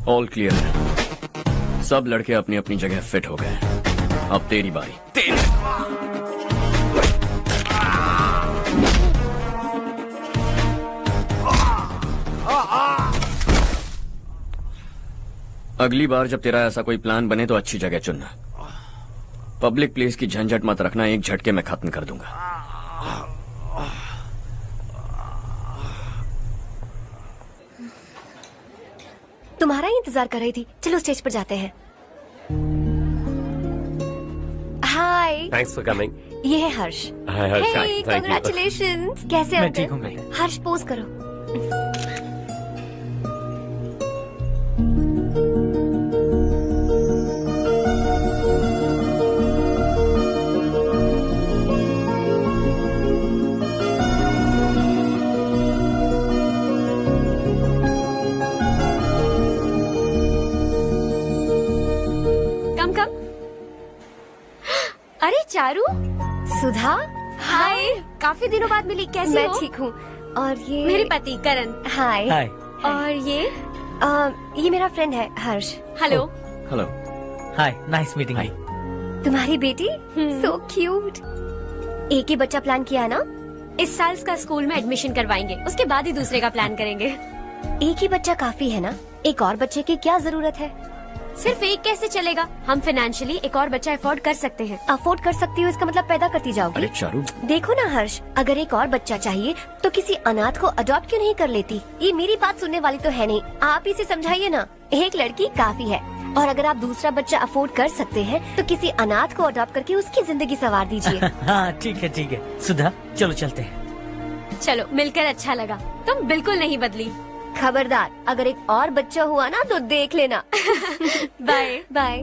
ऑल क्लियर है। सब लड़के अपनी अपनी जगह फिट हो गए। अब तेरी बारी। अगली बार जब तेरा ऐसा कोई प्लान बने तो अच्छी जगह चुनना। पब्लिक प्लेस की झंझट मत रखना, एक झटके में खत्म कर दूंगा। तुम्हारा ही इंतजार कर रही थी। चलो स्टेज पर जाते हैं। हाय। Thanks for coming. ये है हर्ष। हाय हर्ष। हे, कांग्रेचुलेशंस। कैसे हो? मैं ठीक हूँ। हर्ष पोज करो। अरे चारू, सुधा, हाय। काफी दिनों बाद मिली, कैसी हो? मैं ठीक हूँ। और ये मेरे पति करण। हाय। हाय। और ये मेरा फ्रेंड है हर्ष। हेलो। हेलो। हाय, नाइस मीटिंग। हाय। तुम्हारी बेटी सो क्यूट। एक ही बच्चा प्लान किया ना? इस साल इसका स्कूल में एडमिशन करवाएंगे, उसके बाद ही दूसरे का प्लान करेंगे। एक ही बच्चा काफी है ना? एक और बच्चे की क्या जरूरत है? सिर्फ एक कैसे चलेगा? हम फाइनेंशियली एक और बच्चा अफोर्ड कर सकते हैं। अफोर्ड कर सकती हो इसका मतलब पैदा करती जाओगी। अरे चारू, देखो ना हर्ष, अगर एक और बच्चा चाहिए तो किसी अनाथ को अडॉप्ट क्यों नहीं कर लेती? ये मेरी बात सुनने वाली तो है नहीं, आप इसे समझाइए ना। एक लड़की काफी है, और अगर आप दूसरा बच्चा अफोर्ड कर सकते हैं तो किसी अनाथ को अडॉप्ट करके उसकी जिंदगी संवार दीजिए। हाँ ठीक है सुधा, चलो चलते हैं। चलो, मिलकर अच्छा लगा। तुम बिल्कुल नहीं बदली। खबरदार, अगर एक और बच्चा हुआ ना तो देख लेना। Bye bye.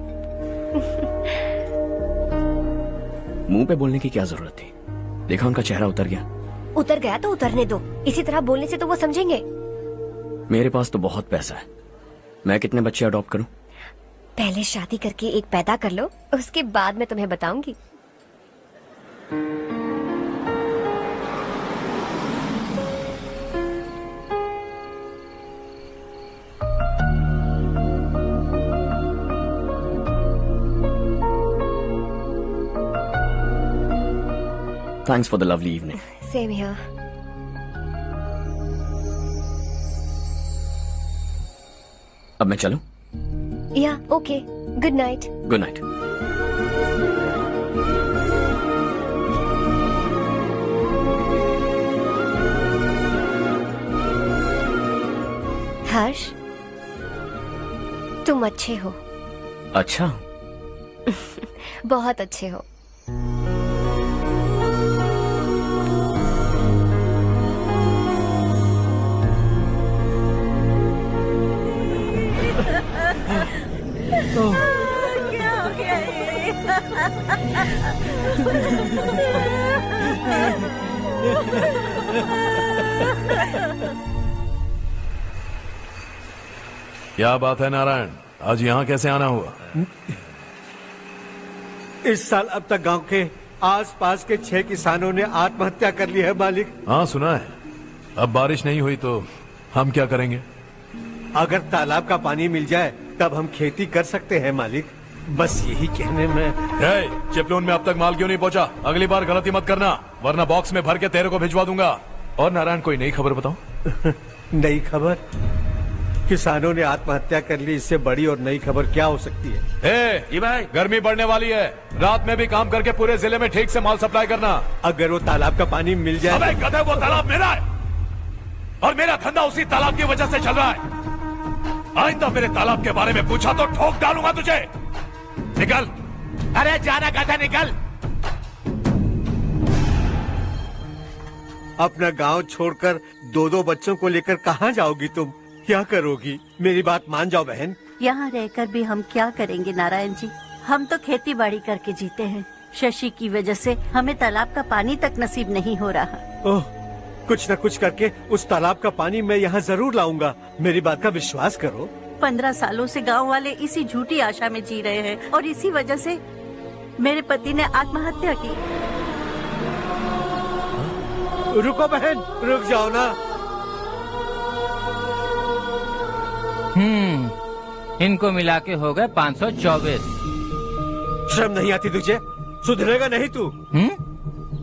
मुंह पे बोलने की क्या जरूरत थी? देखा उनका चेहरा उतर गया। उतर गया तो उतरने दो, इसी तरह बोलने से तो वो समझेंगे। मेरे पास तो बहुत पैसा है, मैं कितने बच्चे अडॉप्ट करूं? पहले शादी करके एक पैदा कर लो, उसके बाद मैं तुम्हें बताऊंगी। Thanks for the lovely evening. Same here. अब मैं चलूं? Yeah, okay. Good night. Good night. हर्ष, तुम अच्छे हो। अच्छा। बहुत अच्छे हो। क्या हो गया ये? क्या बात है नारायण, आज यहाँ कैसे आना हुआ? इस साल अब तक गांव के आसपास के 6 किसानों ने आत्महत्या कर ली है मालिक। हाँ सुना है। अब बारिश नहीं हुई तो हम क्या करेंगे? अगर तालाब का पानी मिल जाए तब हम खेती कर सकते हैं मालिक। बस यही कहने में। चिपलून में अब तक माल क्यों नहीं पहुंचा? अगली बार गलती मत करना, वरना बॉक्स में भर के तेरे को भिजवा दूंगा। और नारायण, कोई नई खबर बताओ। नई खबर? किसानों ने आत्महत्या कर ली, इससे बड़ी और नई खबर क्या हो सकती है? ये भाई, गर्मी बढ़ने वाली है, रात में भी काम करके पूरे जिले में ठीक से माल सप्लाई करना। अगर वो तालाब का पानी मिल जाए। अबे गधे, वो तालाब मेरा है और मेरा धंधा उसी तालाब की वजह से चल रहा है। आइंदा मेरे तालाब के बारे में पूछा तो ठोक डालूंगा तुझे। निकल। अरे जाना गधा, निकल। अपना गांव छोड़कर 2-2 बच्चों को लेकर कहाँ जाओगी तुम? क्या करोगी? मेरी बात मान जाओ बहन। यहाँ रहकर भी हम क्या करेंगे नारायण जी? हम तो खेती बाड़ी करके जीते हैं। शशि की वजह से हमें तालाब का पानी तक नसीब नहीं हो रहा। ओह, कुछ न कुछ करके उस तालाब का पानी मैं यहाँ जरूर लाऊंगा। मेरी बात का विश्वास करो। 15 सालों से गांव वाले इसी झूठी आशा में जी रहे हैं और इसी वजह से मेरे पति ने आत्महत्या की। रुको बहन, रुक जाओ ना। इनको मिला के हो गए 524। शर्म नहीं आती तुझे? सुधरेगा नहीं तू?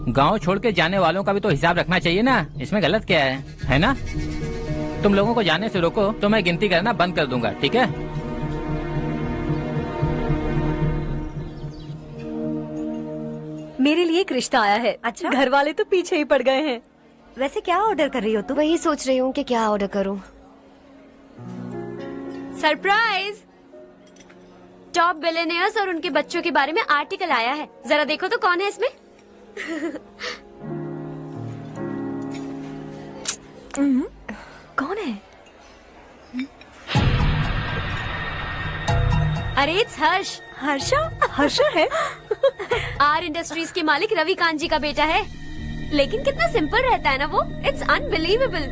गांव छोड़ के जाने वालों का भी तो हिसाब रखना चाहिए ना। इसमें गलत क्या है ना? तुम लोगों को जाने से रोको तो मैं गिनती करना बंद कर दूंगा, ठीक है? मेरे लिए एक रिश्ता आया है। अच्छा? घर वाले तो पीछे ही पड़ गए हैं। वैसे क्या ऑर्डर कर रही हो तुम? वही सोच रही हूँ कि क्या ऑर्डर करूँ। सरप्राइज! टॉप बिलियनियर्स और उनके बच्चों के बारे में आर्टिकल आया है। जरा देखो तो कौन है इसमें। कौन है? अरे इट्स हर्ष। हर्षा है? आर इंडस्ट्रीज के मालिक रवि कांत जी का बेटा है। लेकिन कितना सिंपल रहता है ना वो। It's unbelievable.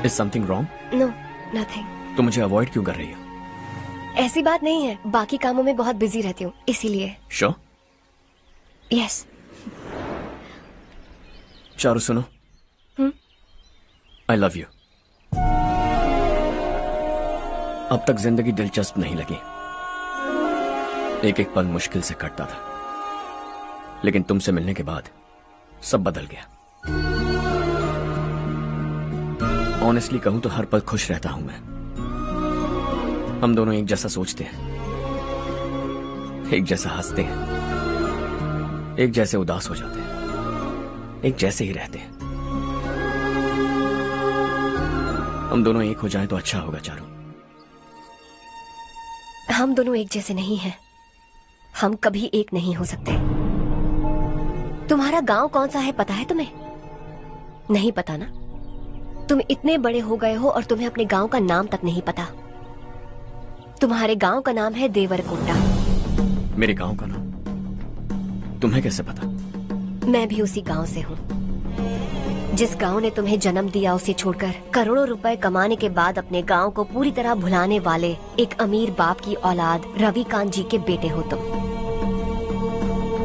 Is something wrong? No, nothing. तो मुझे अवॉइड क्यों कर रही हो? ऐसी बात नहीं है, बाकी कामों में बहुत बिजी रहती हूँ इसीलिए। Sure? यस। चारू सुनो। I love you. अब तक जिंदगी दिलचस्प नहीं लगी। एक एक पल मुश्किल से कटता था, लेकिन तुमसे मिलने के बाद सब बदल गया। ऑनेस्टली कहूं तो हर पल खुश रहता हूं मैं। हम दोनों एक जैसा सोचते हैं, एक जैसा हंसते हैं, एक जैसे उदास हो जाते हैं, एक जैसे ही रहते हैं। हम दोनों एक हो जाएं तो अच्छा होगा चारू। हम दोनों एक जैसे नहीं हैं। हम कभी एक नहीं हो सकते। तुम्हारा गांव कौन सा है पता है तुम्हें? नहीं पता ना? तुम इतने बड़े हो गए हो और तुम्हें अपने गांव का नाम तक नहीं पता। तुम्हारे गांव का नाम है देवरकोंडा। मेरे गांव का नाम तुम्हें कैसे पता? मैं भी उसी गांव से हूँ। जिस गांव ने तुम्हें जन्म दिया उसे छोड़कर करोड़ों रुपए कमाने के बाद अपने गांव को पूरी तरह भुलाने वाले एक अमीर बाप की औलाद रवि कांत जी के बेटे हो तुम।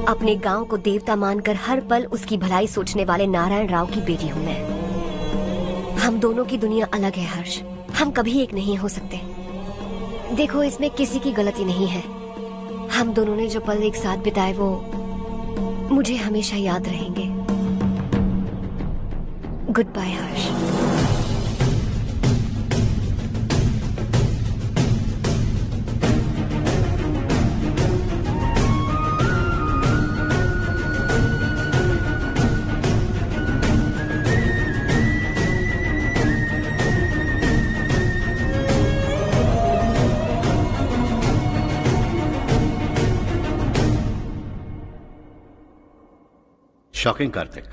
अपने गांव को देवता मानकर हर पल उसकी भलाई सोचने वाले नारायण राव की बेटी हूँ मैं। हम दोनों की दुनिया अलग है हर्ष। हम कभी एक नहीं हो सकते। देखो, इसमें किसी की गलती नहीं है। हम दोनों ने जो पल एक साथ बिताए वो मुझे हमेशा याद रहेंगे। गुड बाय हर्ष। शॉकिंग कार्तिक,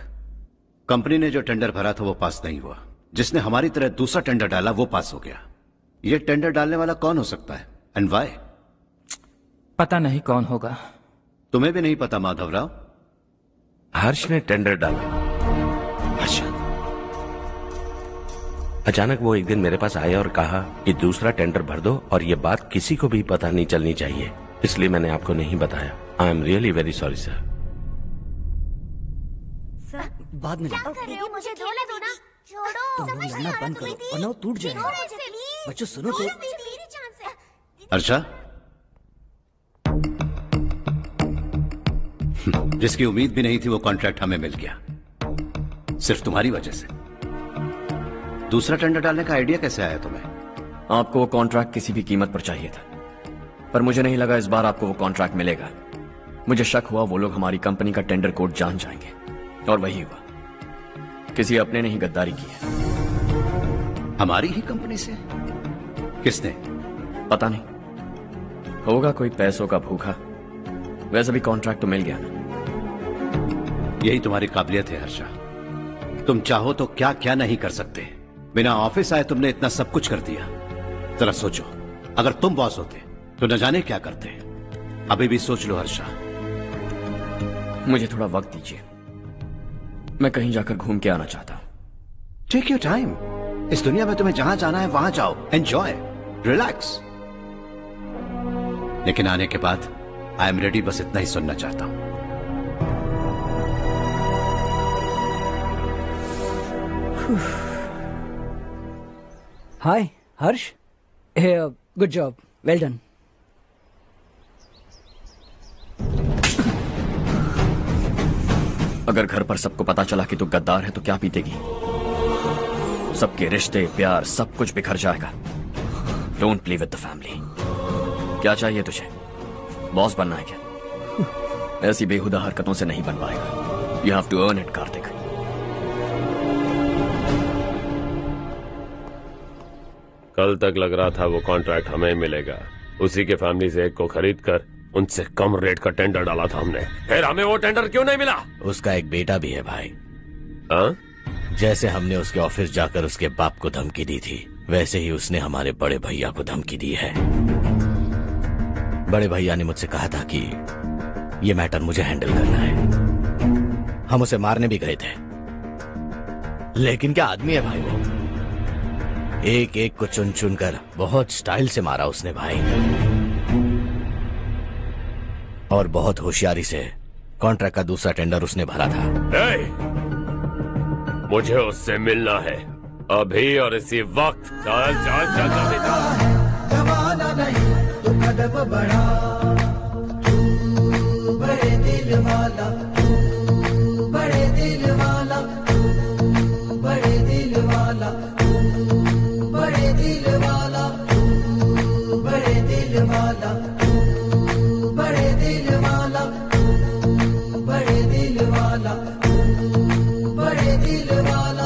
कंपनी ने जो टेंडर भरा था वो पास नहीं हुआ। जिसने हमारी तरह दूसरा टेंडर डाला वो पास हो गया। ये टेंडर डालने वाला कौन हो सकता है एंड व्हाई? पता नहीं कौन होगा। तुम्हें भी नहीं पता माधवराव? हर्ष ने टेंडर डाला। अच्छा। अचानक वो एक दिन मेरे पास आया और कहा कि दूसरा टेंडर भर दो और ये बात किसी को भी पता नहीं चलनी चाहिए, इसलिए मैंने आपको नहीं बताया। I am really very sorry sir. बाद में मुझे खेलने दो ना। छोड़ो, तुम लोग लड़ना बंद करो वरना वो टूट जाएगा। बच्चों सुनो तो। अर्षा, जिसकी उम्मीद भी नहीं थी वो कॉन्ट्रैक्ट हमें मिल गया, सिर्फ तुम्हारी वजह से। दूसरा टेंडर डालने का आइडिया कैसे आया तुम्हें? आपको वो कॉन्ट्रैक्ट किसी भी कीमत पर चाहिए था, पर मुझे नहीं लगा इस बार आपको वो कॉन्ट्रैक्ट मिलेगा। मुझे शक हुआ वो लोग हमारी कंपनी का टेंडर कोड जान जाएंगे, और वही हुआ। किसी अपने ने ही गद्दारी की है। हमारी ही कंपनी से? किसने? पता नहीं, होगा कोई पैसों का भूखा। वैसे भी कॉन्ट्रैक्ट तो मिल गया ना। यही तुम्हारी काबिलियत है हर्षा, तुम चाहो तो क्या क्या नहीं कर सकते। बिना ऑफिस आए तुमने इतना सब कुछ कर दिया। जरा सोचो, अगर तुम बॉस होते तो न जाने क्या करते। अभी भी सोच लो हर्षा। मुझे थोड़ा वक्त दीजिए, मैं कहीं जाकर घूम के आना चाहता हूं। Take your time. इस दुनिया में तुम्हें जहां जाना है वहां जाओ, एंजॉय, रिलैक्स। लेकिन आने के बाद आई एम रेडी, बस इतना ही सुनना चाहता हूं। हाय हर्ष, गुड जॉब, वेल डन। अगर घर पर सबको पता चला कि तू गद्दार है तो क्या पीतेगी? सबके रिश्ते, प्यार, सब कुछ बिखर जाएगा। Don't play with the family. क्या चाहिए तुझे? बॉस बनना है क्या? ऐसी बेहुदा हरकतों से नहीं बन पाएगा। You have to earn it Kartik. कल तक लग रहा था वो कॉन्ट्रैक्ट हमें मिलेगा, उसी के फैमिली से एक को खरीद कर उनसे कम रेट का टेंडर डाला था हमने। फिर हमें वो टेंडर क्यों नहीं मिला? उसका एक बेटा भी है भाई। हाँ? जैसे हमने उसके ऑफिस जाकर उसके बाप को धमकी दी थी, वैसे ही उसने हमारे बड़े भैया को धमकी दी है। बड़े भैया ने मुझसे कहा था कि ये मैटर मुझे हैंडल करना है। हम उसे मारने भी गए थे, लेकिन क्या आदमी है भाई वो। एक एक को चुन चुन कर बहुत स्टाइल से मारा उसने भाई, और बहुत होशियारी से कॉन्ट्रैक्ट का दूसरा टेंडर उसने भरा था। मुझे उससे मिलना है अभी और इसी वक्त। चल चल चल जल्दी चल। जमाना नहीं तो कदम बढ़ा, तू बड़े दिल वाला, तू बड़े दिल वाला, तू बड़े दिल वाला, तू बड़े दिल वाला, तू बड़े दिल वाला, तू बड़े दिल वाला, तू बड़े दिल वाला, तू बड़े दिल वाला।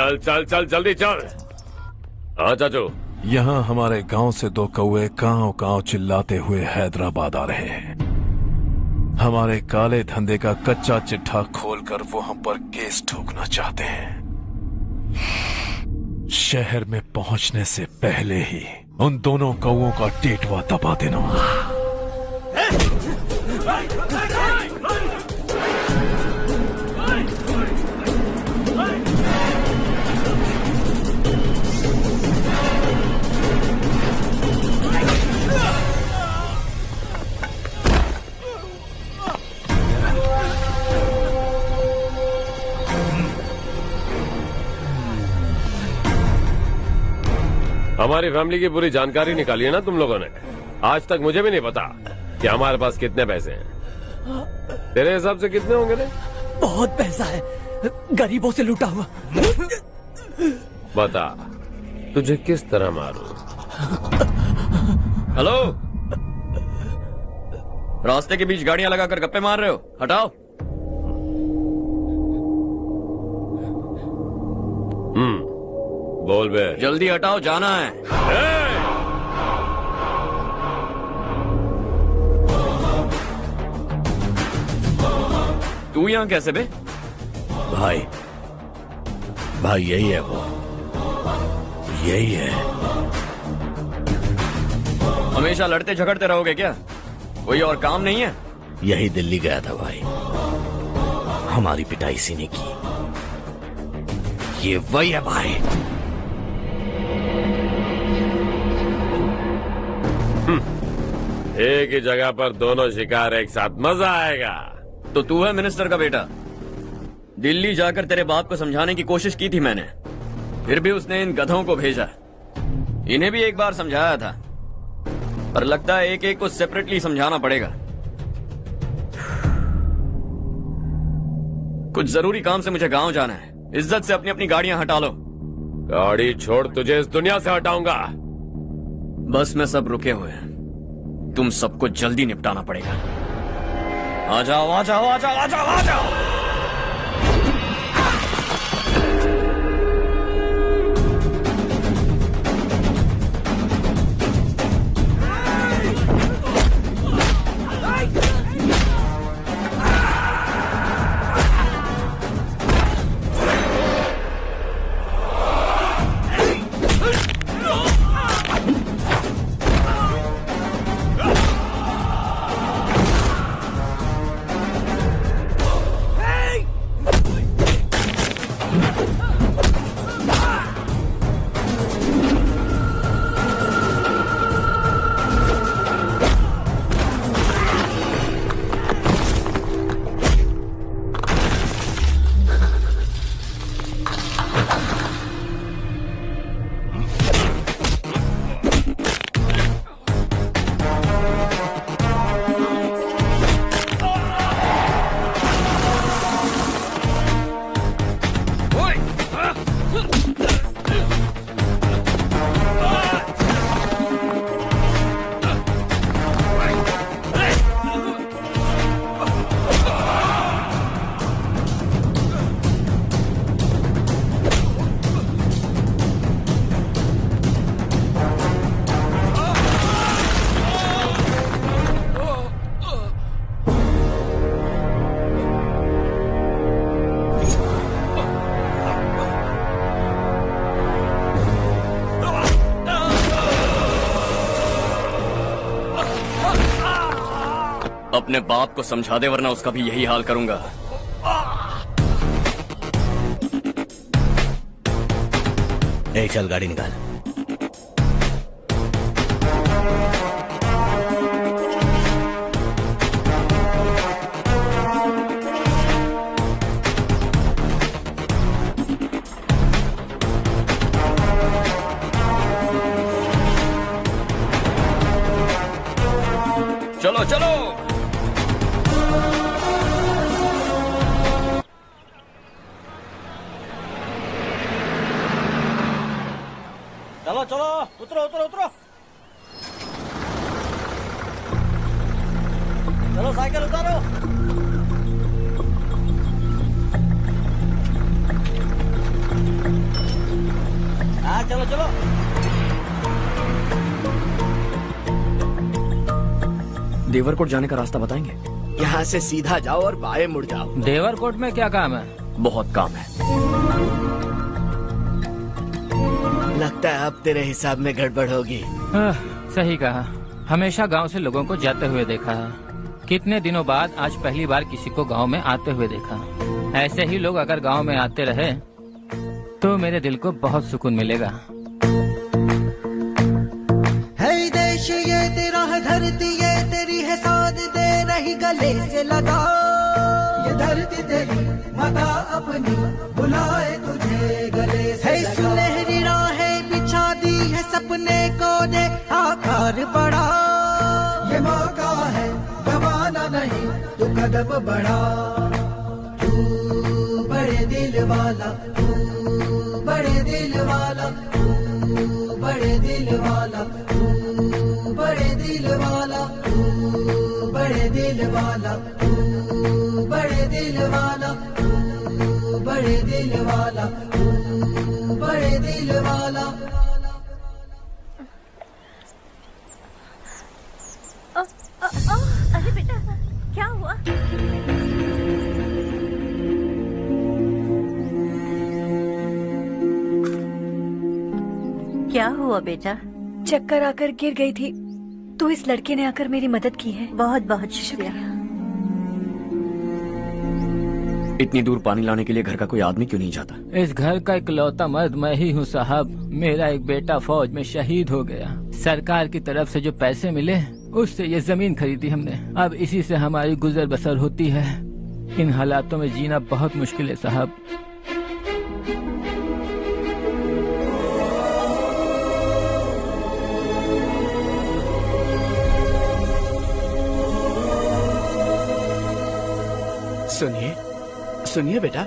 चल चल चल जल्दी चल। हाँ चाचू। यहाँ हमारे गांव से 2 कौवे कांव कांव चिल्लाते हुए हैदराबाद आ रहे हैं। हमारे काले धंधे का कच्चा चिट्ठा खोलकर वो हम पर केस ठोकना चाहते हैं। शहर में पहुंचने से पहले ही उन दोनों कौवों का टेटवा दबा देना। हमारी फैमिली की पूरी जानकारी निकाली है ना तुम लोगों ने। आज तक मुझे भी नहीं पता कि हमारे पास कितने पैसे हैं। तेरे हिसाब से कितने होंगे रे? बहुत पैसा है, गरीबों से लूटा हुआ। बता तुझे किस तरह मारूं? हेलो, रास्ते के बीच गाड़ियां लगाकर गप्पे मार रहे हो? हटाओ। बोल बे। जल्दी हटाओ, जाना है। तू यहाँ कैसे बे? भाई यही है वो, यही है। हमेशा लड़ते झगड़ते रहोगे क्या? कोई और काम नहीं है? यही दिल्ली गया था भाई, हमारी पिटाई इसी ने की। ये वही है भाई। एक ही जगह पर दोनों शिकार एक साथ, मजा आएगा। तो तू है मिनिस्टर का बेटा? दिल्ली जाकर तेरे बाप को समझाने की कोशिश की थी मैंने, फिर भी उसने इन गधों को भेजा। इन्हें भी एक बार समझाया था, पर लगता है एक एक को सेपरेटली समझाना पड़ेगा। कुछ जरूरी काम से मुझे गांव जाना है। इज्जत से अपनी अपनी गाड़ियां हटा लो। गाड़ी छोड़, तुझे इस दुनिया से हटाऊंगा। बस में सब रुके हुए हैं, तुम सबको जल्दी निपटाना पड़ेगा। आ जाओ आ जाओ आ जाओ आ जाओ आ जाओ। अपने बाप को समझा दे, वरना उसका भी यही हाल करूंगा। चल गाड़ी निकाल। चलो चलो। चलो चलो, उतरो उतरो उतरो। चलो साइकिल उतारो। चलो चलो। देवरकोट जाने का रास्ता बताएंगे? यहाँ से सीधा जाओ और बाएं मुड़ जाओ। देवरकोट में क्या काम है? बहुत काम है। लगता है अब तेरे हिसाब में गड़बड़ होगी। सही कहा। हमेशा गांव से लोगों को जाते हुए देखा है, कितने दिनों बाद आज पहली बार किसी को गांव में आते हुए देखा। ऐसे ही लोग अगर गांव में आते रहे तो मेरे दिल को बहुत सुकून मिलेगा। है देश ये तेरा है, धरती ये तेरी है, साथ दे रही गले से लगा। ये धरती तेरी माता अपनी बुलाए तुझे गले से लगा। सुनहरी राहें बिछा दी है, सपने को दे आकार बड़ा। ये मौका है गवाना नहीं, तू कदम बढ़ा। तू बड़े दिल वाला, तू बड़े दिल वाला, तू बड़े दिल वाला, तू बड़े दिल वाला, तू बड़े दिल वाला, तू बड़े दिल वाला, तू बड़े दिल वाला, तू बड़े दिल वाला। अरे बेटा क्या हुआ? क्या हुआ बेटा? चक्कर आकर गिर गई थी, तो इस लड़के ने आकर मेरी मदद की है। बहुत बहुत शुक्रिया। इतनी दूर पानी लाने के लिए घर का कोई आदमी क्यों नहीं जाता? इस घर का इकलौता मर्द मैं ही हूँ साहब। मेरा एक बेटा फौज में शहीद हो गया। सरकार की तरफ से जो पैसे मिले उससे ये जमीन खरीदी हमने। अब इसी से हमारी गुजर बसर होती है। इन हालातों में जीना बहुत मुश्किल है साहब। सुनिए सुनिए बेटा,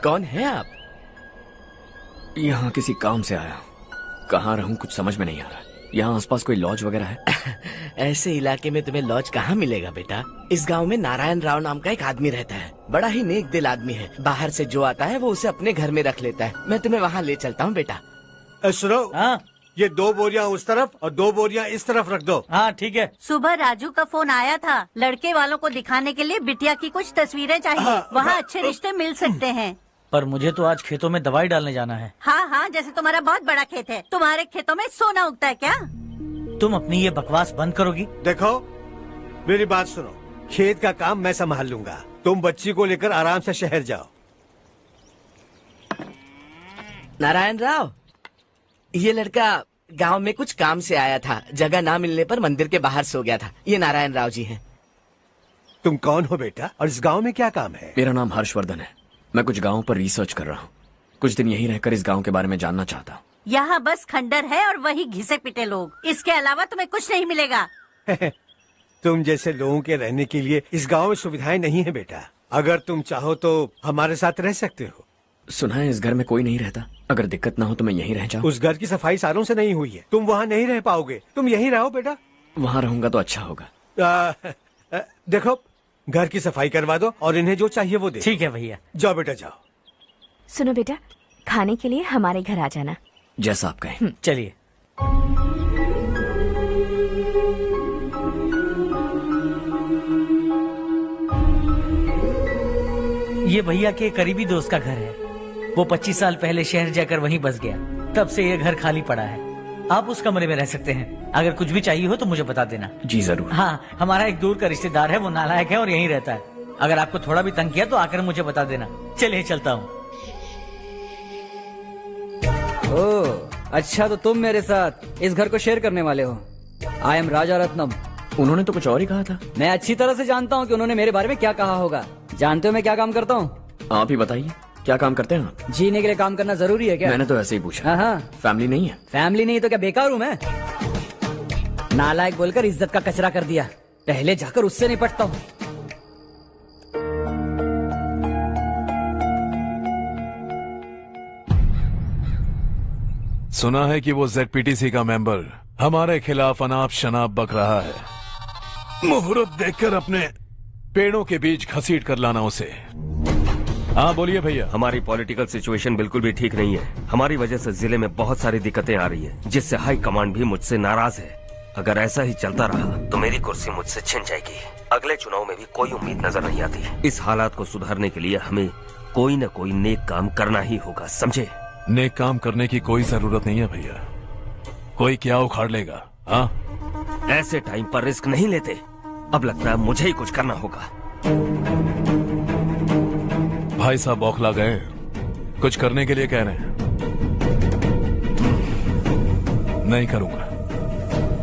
कौन है आप? यहाँ किसी काम से आया। कहाँ रहूं कुछ समझ में नहीं आ रहा। यहाँ आसपास कोई लॉज वगैरह है? ऐसे इलाके में तुम्हें लॉज कहाँ मिलेगा बेटा। इस गांव में नारायण राव नाम का एक आदमी रहता है। बड़ा ही नेक दिल आदमी है। बाहर से जो आता है वो उसे अपने घर में रख लेता है। मैं तुम्हें वहाँ ले चलता हूँ बेटा। सुनो, ये 2 बोरियां उस तरफ और 2 बोरियां इस तरफ रख दो। हाँ ठीक है। सुबह राजू का फोन आया था, लड़के वालों को दिखाने के लिए बिटिया की कुछ तस्वीरें चाहिए। वहाँ अच्छे रिश्ते मिल सकते हैं। पर मुझे तो आज खेतों में दवाई डालने जाना है। हाँ हाँ, जैसे तुम्हारा बहुत बड़ा खेत है, तुम्हारे खेतों में सोना उगता है क्या? तुम अपनी ये बकवास बंद करोगी? देखो मेरी बात सुनो, खेत का काम मैं संभाल लूंगा। तुम बच्ची को लेकर आराम से शहर जाओ। नारायण राव, ये लड़का गांव में कुछ काम से आया था। जगह ना मिलने पर मंदिर के बाहर सो गया था। ये नारायण राव जी हैं। तुम कौन हो बेटा और इस गांव में क्या काम है? मेरा नाम हर्षवर्धन है। मैं कुछ गाँव पर रिसर्च कर रहा हूँ। कुछ दिन यहीं रहकर इस गाँव के बारे में जानना चाहता हूँ। यहाँ बस खंडर है और वही घिसे पिटे लोग। इसके अलावा तुम्हें कुछ नहीं मिलेगा। तुम जैसे लोगों के रहने के लिए इस गांव में सुविधाएं नहीं है बेटा। अगर तुम चाहो तो हमारे साथ रह सकते हो। सुना है इस घर में कोई नहीं रहता। अगर दिक्कत ना हो तो मैं यहीं रह जाऊँ। उस घर की सफाई सालों से नहीं हुई है। तुम वहाँ नहीं रह पाओगे। तुम यहीं रहो बेटा। वहाँ रहूंगा तो अच्छा होगा। देखो, घर की सफाई करवा दो और इन्हें जो चाहिए वो दे। ठीक है भैया। जाओ बेटा जाओ। सुनो बेटा, खाने के लिए हमारे घर आ जाना। जैसा आप कहें। चलिए। ये भैया के करीबी दोस्त का घर है। वो 25 साल पहले शहर जाकर वहीं बस गया। तब से ये घर खाली पड़ा है। आप उस कमरे में रह सकते हैं। अगर कुछ भी चाहिए हो तो मुझे बता देना। जी जरूर। हाँ, हमारा एक दूर का रिश्तेदार है, वो नालायक है और यहीं रहता है। अगर आपको थोड़ा भी तंग किया तो आकर मुझे बता देना। चलिए चलता हूँ। ओह, अच्छा तो तुम मेरे साथ इस घर को शेयर करने वाले हो। आई एम राजा रत्नम। उन्होंने तो कुछ और ही कहा था। मैं अच्छी तरह से जानता हूँ कि उन्होंने मेरे बारे में क्या कहा होगा। जानते हो मैं क्या काम करता हूँ? आप ही बताइए, क्या काम करते हैं आप? जीने के लिए काम करना जरूरी है क्या? मैंने तो ऐसे ही पूछा। हाँ। फैमिली नहीं है? फैमिली नहीं तो क्या बेकार हूँ मैं? नालायक बोलकर इज्जत का कचरा कर दिया। पहले जाकर उससे निपटता हूँ। सुना है कि वो ZPTC का मेंबर हमारे खिलाफ अनाप शनाप बक रहा है। मुहूर्त देखकर अपने पेड़ों के बीच घसीट कर लाना उसे। हाँ बोलिए भैया। हमारी पॉलिटिकल सिचुएशन बिल्कुल भी ठीक नहीं है। हमारी वजह से जिले में बहुत सारी दिक्कतें आ रही है, जिससे हाई कमांड भी मुझसे नाराज है। अगर ऐसा ही चलता रहा तो मेरी कुर्सी मुझसे छिन जाएगी। अगले चुनाव में भी कोई उम्मीद नजर नहीं आती। इस हालात को सुधारने के लिए हमें कोई न कोई नेक काम करना ही होगा, समझे? नेक काम करने की कोई जरूरत नहीं है भैया, कोई क्या उखाड़ लेगा। हाँ, ऐसे टाइम पर रिस्क नहीं लेते। अब लगता है मुझे ही कुछ करना होगा। भाई साहब बौखला गए, कुछ करने के लिए कह रहे हैं। नहीं करूंगा,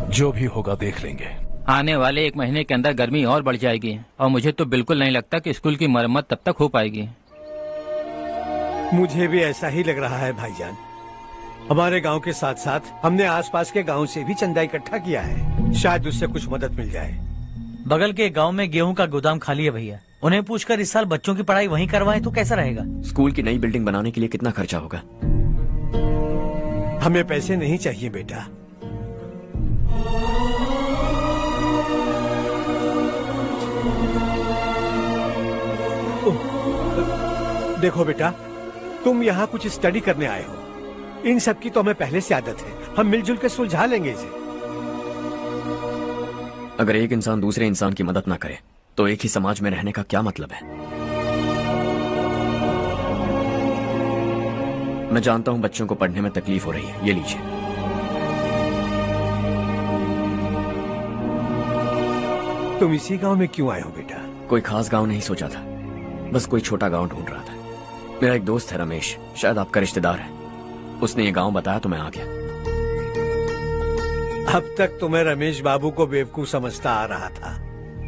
जो भी होगा देख लेंगे। आने वाले 1 महीने के अंदर गर्मी और बढ़ जाएगी और मुझे तो बिल्कुल नहीं लगता कि स्कूल की मरम्मत तब तक हो पाएगी। मुझे भी ऐसा ही लग रहा है भाईजान। हमारे गांव के साथ साथ हमने आसपास के गांव से भी चंदा इकट्ठा किया है, शायद उससे कुछ मदद मिल जाए। बगल के गांव में गेहूं का गोदाम खाली है भैया, उन्हें पूछकर इस साल बच्चों की पढ़ाई वहीं करवाएं तो कैसा रहेगा? स्कूल की नई बिल्डिंग बनाने के लिए कितना खर्चा होगा? हमें पैसे नहीं चाहिए बेटा। देखो बेटा, तुम यहाँ कुछ स्टडी करने आए हो, इन सब की तो हमें पहले से आदत है। हम मिलजुल के सुलझा लेंगे इसे। अगर एक इंसान दूसरे इंसान की मदद ना करे तो एक ही समाज में रहने का क्या मतलब है? मैं जानता हूं बच्चों को पढ़ने में तकलीफ हो रही है, ये लीजिए। तुम इसी गांव में क्यों आए हो बेटा? कोई खास गांव नहीं सोचा था, बस कोई छोटा गांव ढूंढ रहा था। मेरा एक दोस्त है रमेश, शायद आपका रिश्तेदार है, उसने ये गांव बताया तो मैं आ गया। अब तक तो मैं रमेश बाबू को बेवकूफ समझता आ रहा था,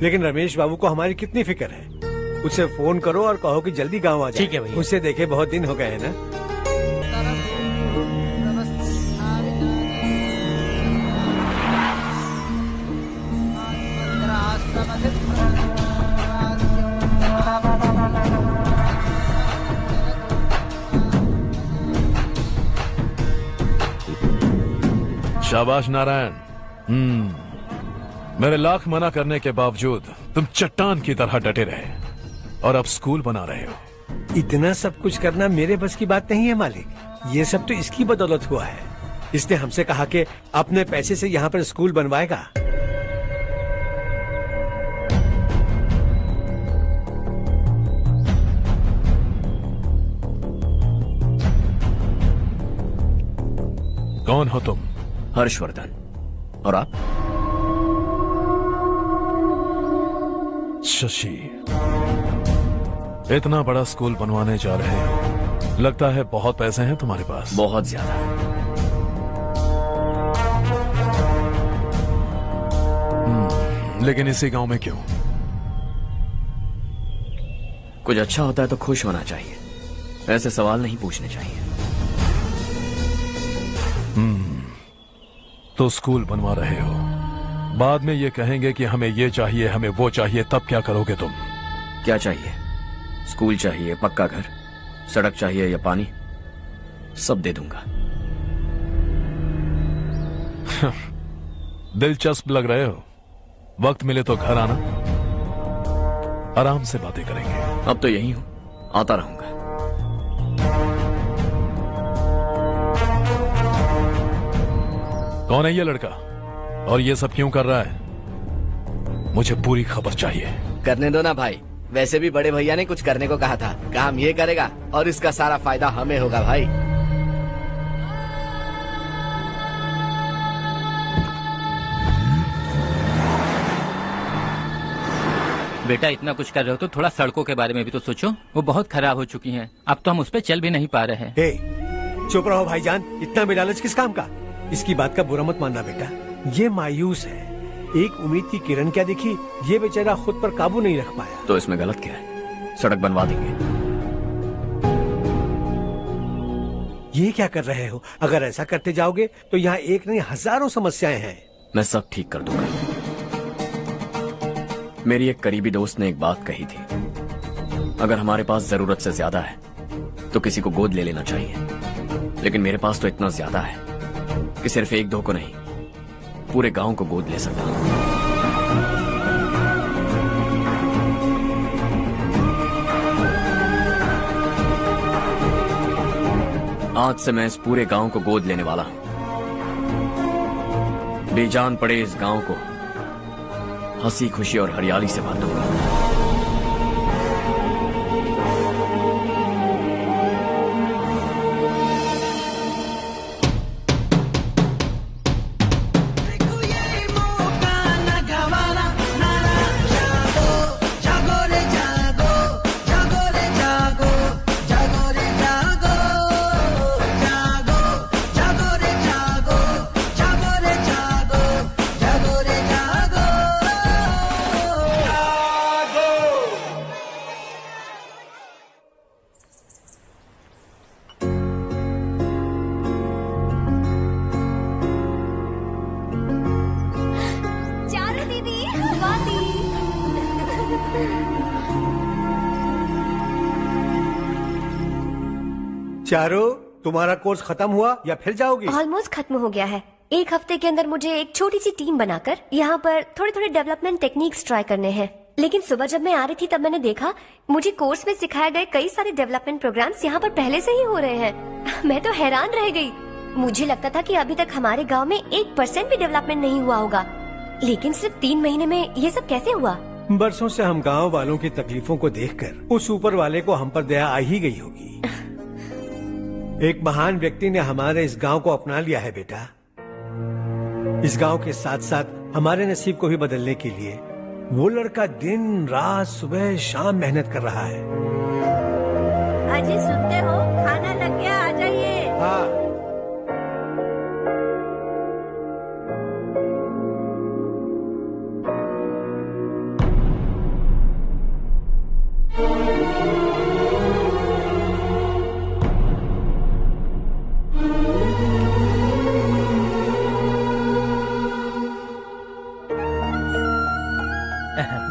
लेकिन रमेश बाबू को हमारी कितनी फिक्र है। उसे फोन करो और कहो कि जल्दी गांव आ जाए। ठीक है भैया। उसे देखे बहुत दिन हो गए हैं ना। शाबाश नारायण। मेरे लाख मना करने के बावजूद तुम चट्टान की तरह डटे रहे और अब स्कूल बना रहे हो। इतना सब कुछ करना मेरे बस की बात नहीं है मालिक, ये सब तो इसकी बदौलत हुआ है। इसने हमसे कहा कि अपने पैसे से यहाँ पर स्कूल बनवाएगा। कौन हो तुम? हर्षवर्धन। और आप? शशि। इतना बड़ा स्कूल बनवाने जा रहे हो, लगता है बहुत पैसे हैं तुम्हारे पास। बहुत ज्यादा। लेकिन इसी गांव में क्यों? कुछ अच्छा होता है तो खुश होना चाहिए, ऐसे सवाल नहीं पूछने चाहिए। तो स्कूल बनवा रहे हो, बाद में ये कहेंगे कि हमें ये चाहिए, हमें वो चाहिए, तब क्या करोगे तुम? क्या चाहिए? स्कूल चाहिए, पक्का घर, सड़क चाहिए या पानी, सब दे दूंगा। दिलचस्प लग रहे हो। वक्त मिले तो घर आना, आराम से बातें करेंगे। अब तो यही हूं, आता रहूंगा। कौन है ये लड़का और ये सब क्यों कर रहा है? मुझे पूरी खबर चाहिए। करने दो ना भाई, वैसे भी बड़े भैया ने कुछ करने को कहा था, काम ये करेगा और इसका सारा फायदा हमें होगा भाई। बेटा इतना कुछ कर रहे हो तो थोड़ा सड़कों के बारे में भी तो सोचो, वो बहुत खराब हो चुकी हैं। अब तो हम उस पर चल भी नहीं पा रहे हैं। चुप रहो भाईजान, इतना भी लालच किस काम का? इसकी बात का बुरा मत मानना बेटा, ये मायूस है। एक उम्मीद की किरण क्या दिखी, ये बेचारा खुद पर काबू नहीं रख पाया। तो इसमें गलत क्या है? सड़क बनवा देंगे। ये क्या कर रहे हो? अगर ऐसा करते जाओगे तो यहाँ एक नहीं हजारों समस्याएं हैं। मैं सब ठीक कर दूंगा। मेरी एक करीबी दोस्त ने एक बात कही थी, अगर हमारे पास जरूरत से ज्यादा है तो किसी को गोद ले लेना चाहिए। लेकिन मेरे पास तो इतना ज्यादा है कि सिर्फ एक दो को नहीं, पूरे गांव को गोद ले सकता हूं। आज से मैं इस पूरे गांव को गोद लेने वाला हूं। बेजान पड़े इस गांव को हंसी खुशी और हरियाली से भर दूंगा। चारों, तुम्हारा कोर्स खत्म हुआ या फिर जाओगी? ऑलमोस्ट खत्म हो गया है। एक हफ्ते के अंदर मुझे एक छोटी सी टीम बनाकर यहाँ पर थोड़े थोड़े डेवलपमेंट टेक्निक्स ट्राई करने हैं। लेकिन सुबह जब मैं आ रही थी तब मैंने देखा मुझे कोर्स में सिखाए गए कई सारे डेवलपमेंट प्रोग्राम्स यहाँ पर पहले से ही हो रहे हैं। मैं तो हैरान रह गई। मुझे लगता था कि अभी तक हमारे गाँव में 1% भी डेवलपमेंट नहीं हुआ होगा, लेकिन सिर्फ 3 महीने में ये सब कैसे हुआ? बरसों से हम गांव वालों की तकलीफों को देखकर उस ऊपर वाले को हम पर दया आ ही गई होगी। एक महान व्यक्ति ने हमारे इस गांव को अपना लिया है बेटा। इस गांव के साथ साथ हमारे नसीब को भी बदलने के लिए वो लड़का दिन रात सुबह शाम मेहनत कर रहा है। अजी सुनते हो, खाना लग गया, आ जाइए। हाँ।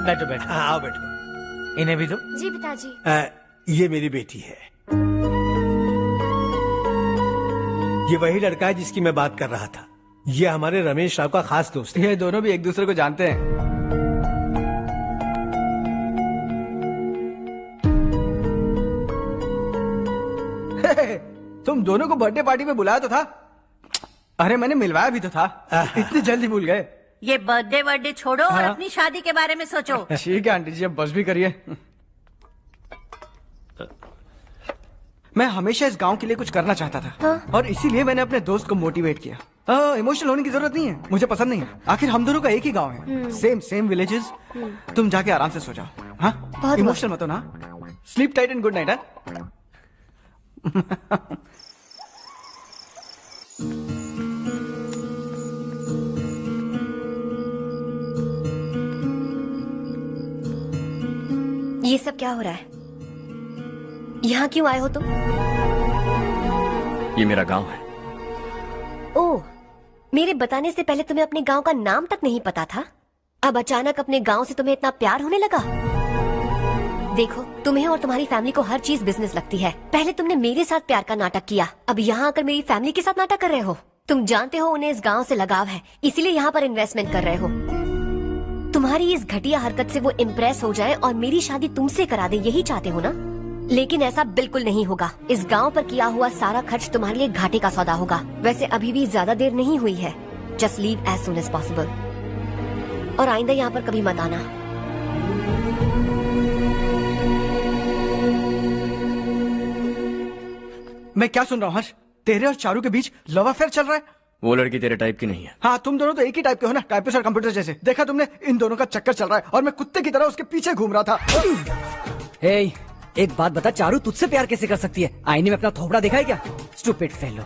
बैठो बैठो। आओ बैठो। इन्हें भी दो। जी पिताजी। ये मेरी बेटी है। ये वही लड़का है जिसकी मैं बात कर रहा था। ये हमारे रमेश राव का खास दोस्त है। ये दोनों भी एक दूसरे को जानते हैं। तुम दोनों को बर्थडे पार्टी में बुलाया तो था। अरे मैंने मिलवाया भी तो था। इतनी जल्दी भूल गए। ये बर्थडे छोड़ो और अपनी शादी के बारे में सोचो। ठीक है आंटी जी, अब बस भी करिए। मैं हमेशा इस गांव के लिए कुछ करना चाहता था। हाँ? और इसीलिए मैंने अपने दोस्त को मोटिवेट किया। इमोशनल होने की जरूरत नहीं है, मुझे पसंद नहीं है। आखिर हम दोनों का एक ही गांव है, सेम विलेजेस। तुम जाके आराम से सो जाओ। हाँ, इमोशनल मत हो ना। Sleep tight and good night. ये सब क्या हो रहा है? यहाँ क्यों आए हो तुम? ये मेरा गांव है। ओह, मेरे बताने से पहले तुम्हें अपने गांव का नाम तक नहीं पता था? अब अचानक अपने गांव से तुम्हें इतना प्यार होने लगा? देखो, तुम्हें और तुम्हारी फैमिली को हर चीज बिजनेस लगती है। पहले तुमने मेरे साथ प्यार का नाटक किया, अब यहाँ आकर मेरी फैमिली के साथ नाटक कर रहे हो। तुम जानते हो उन्हें इस गांव से लगाव है, इसीलिए यहाँ पर इन्वेस्टमेंट कर रहे हो। तुम्हारी इस घटिया हरकत से वो इम्प्रेस हो जाए और मेरी शादी तुमसे करा दे, यही चाहते हो ना? लेकिन ऐसा बिल्कुल नहीं होगा। इस गांव पर किया हुआ सारा खर्च तुम्हारे लिए घाटे का सौदा होगा। वैसे अभी भी ज्यादा देर नहीं हुई है। Just leave as soon as possible और आइंदा यहाँ पर कभी मत आना। मैं क्या सुन रहा हूँ हर्ष? तेरे और चारू के बीच लव अफेयर चल रहा है? वो लड़की तेरे टाइप की नहीं है। हाँ, तुम दोनों तो एक ही टाइप के हो ना, टाइपिस्ट और कंप्यूटर जैसे। देखा तुमने, इन दोनों का चक्कर चल रहा है और मैं कुत्ते की तरह उसके पीछे घूम रहा था। हे, एक बात बता, चारू तुझसे प्यार कैसे कर सकती है? आईने में अपना थोबड़ा देखा है क्या? Stupid fellow.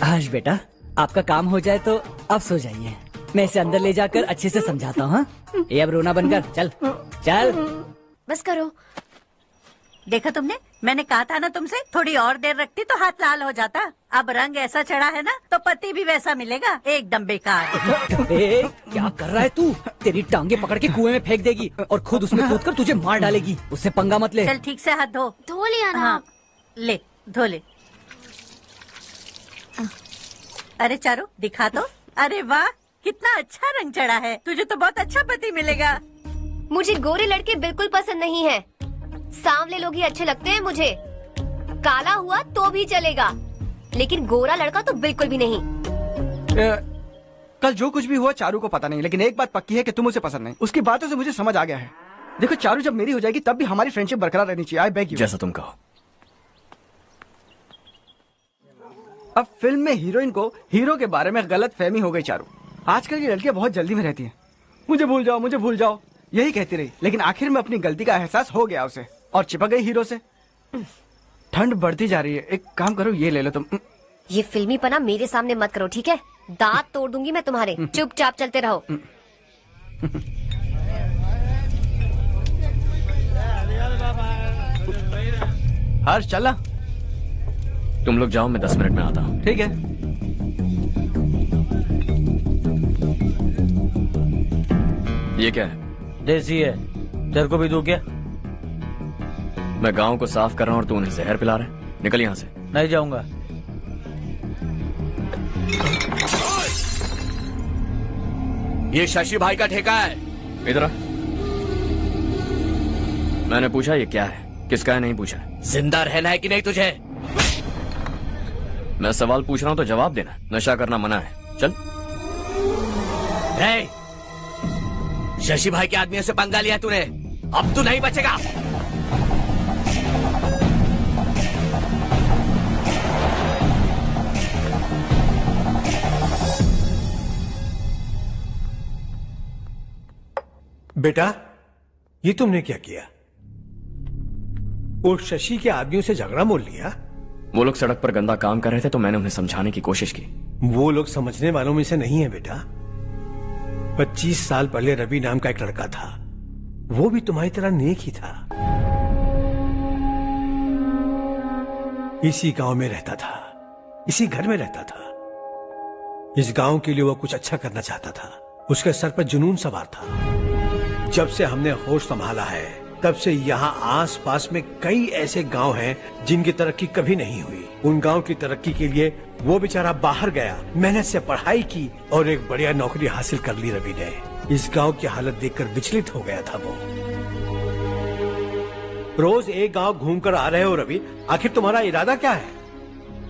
हर्ष बेटा, आपका काम हो जाए तो अब सो जाइए। मैं इसे अंदर ले जाकर अच्छे से समझाता हूँ। ये अब रोना बनकर चल चल। बस करो। देखा तुमने, मैंने कहा था ना तुमसे, थोड़ी और देर रखती तो हाथ लाल हो जाता। अब रंग ऐसा चढ़ा है ना तो पति भी वैसा मिलेगा। एकदम बेकार। क्या कर रहा है तू? तेरी टांगे पकड़ के कुएं में फेंक देगी और खुद उसमें कूदकर तुझे मार डालेगी। उससे पंगा मत ले। चल ठीक से हाथ धो। धो लिया ना? हाँ, ले धो ले। अरे चारू दिखा तो। अरे वाह, कितना अच्छा रंग चढ़ा है। तुझे तो बहुत अच्छा पति मिलेगा। मुझे गोरे लड़के बिल्कुल पसंद नहीं है। सांवले लोग ही अच्छे लगते हैं मुझे। काला हुआ तो भी चलेगा, लेकिन गोरा लड़का तो बिल्कुल भी नहीं। कल जो कुछ भी हुआ चारू को पता नहीं, लेकिन एक बात पक्की है कि तुम उसे पसंद नहीं। उसकी बातों से मुझे समझ आ गया है। देखो चारू जब मेरी हो जाएगी तब भी हमारी फ्रेंडशिप बरकरार रहनी चाहिए। I beg you. जैसा तुम कहो। अब फिल्म में हीरोइन को हीरो के बारे में गलत फहमी हो गई चारू। आजकल की लड़कियां बहुत जल्दी में रहती हैं। मुझे भूल जाओ, मुझे भूल जाओ, यही कहती रही, लेकिन आखिर में अपनी गलती का एहसास हो गया उसे और चिपक गई हीरो से। ठंड बढ़ती जा रही है, एक काम करो ये ले लो तुम। ये फिल्मी पना मेरे सामने मत करो, ठीक है? दांत तोड़ दूंगी मैं तुम्हारे। चुपचाप चलते रहो। हर्ष चला। तुम लोग जाओ, मैं 10 मिनट में आता हूँ। ठीक है। ये क्या है? देसी है, तेरे को भी दूं क्या? मैं गांव को साफ कर रहा हूँ और तू उन्हें जहर पिला रहा है। निकल यहाँ से। नहीं जाऊंगा। ये शशि भाई का ठेका है। इधर आ। मैंने पूछा ये क्या है, किसका है नहीं पूछा। जिंदा रहना है कि नहीं तुझे? मैं सवाल पूछ रहा हूँ तो जवाब देना। नशा करना मना है। चल। शशि भाई के आदमियों से पंगा लिया तूने, अब तू नहीं बचेगा। बेटा, ये तुमने क्या किया? उस शशि के आदमियों से झगड़ा मोल लिया? वो लोग सड़क पर गंदा काम कर रहे थे तो मैंने उन्हें समझाने की कोशिश की। वो लोग समझने वालों में से नहीं है बेटा। 25 साल पहले रवि नाम का एक लड़का था, वो भी तुम्हारी तरह नेक ही था। इसी गांव में रहता था, इसी घर में रहता था। इस गांव के लिए वो कुछ अच्छा करना चाहता था। उसके सर पर जुनून सवार था। जब से हमने होश संभाला है तब से यहाँ आस पास में कई ऐसे गांव हैं जिनकी तरक्की कभी नहीं हुई। उन गांव की तरक्की के लिए वो बेचारा बाहर गया, मेहनत से पढ़ाई की और एक बढ़िया नौकरी हासिल कर ली रवि ने। इस गांव की हालत देखकर विचलित हो गया था वो। रोज एक गांव घूमकर आ रहे हो रवि, आखिर तुम्हारा इरादा क्या है?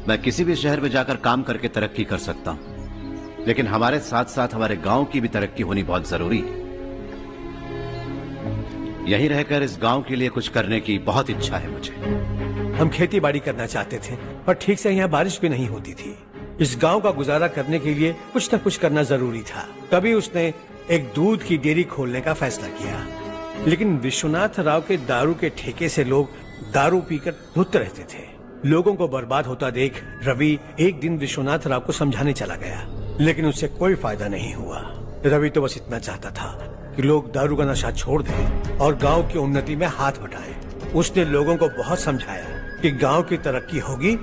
मैं किसी भी शहर में जाकर काम करके तरक्की कर सकता हूँ, लेकिन हमारे साथ साथ हमारे गांव की भी तरक्की होनी बहुत जरूरी है। यहीं रहकर इस गांव के लिए कुछ करने की बहुत इच्छा है मुझे। हम खेती बाड़ी करना चाहते थे, पर ठीक से यहाँ बारिश भी नहीं होती थी। इस गांव का गुजारा करने के लिए कुछ न कुछ करना जरूरी था। तभी उसने एक दूध की डेयरी खोलने का फैसला किया। लेकिन विश्वनाथ राव के दारू के ठेके से लोग दारू पीकर धुत रहते थे। लोगों को बर्बाद होता देख रवि एक दिन विश्वनाथ राव को समझाने चला गया, लेकिन उससे कोई फायदा नहीं हुआ। रवि तो बस इतना चाहता था कि लोग दारू का नशा छोड़ दें और गांव की उन्नति में हाथ बटाएं। उसने लोगों को बहुत समझाया कि गांव की तरक्की होगी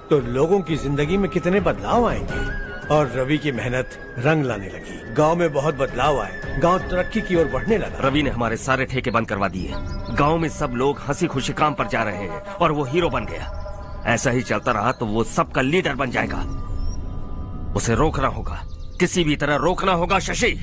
तो लोगों की जिंदगी में कितने बदलाव आएंगे, और रवि की मेहनत रंग लाने लगी। गांव में बहुत बदलाव आए, गांव तरक्की की ओर बढ़ने लगा। रवि ने हमारे सारे ठेके बंद करवा दिए। गांव में सब लोग हंसी खुशी काम पर जा रहे हैं और वो हीरो बन गया। ऐसा ही चलता रहा तो वो सबका लीडर बन जाएगा। उसे रोकना होगा, किसी भी तरह रोकना होगा शशि।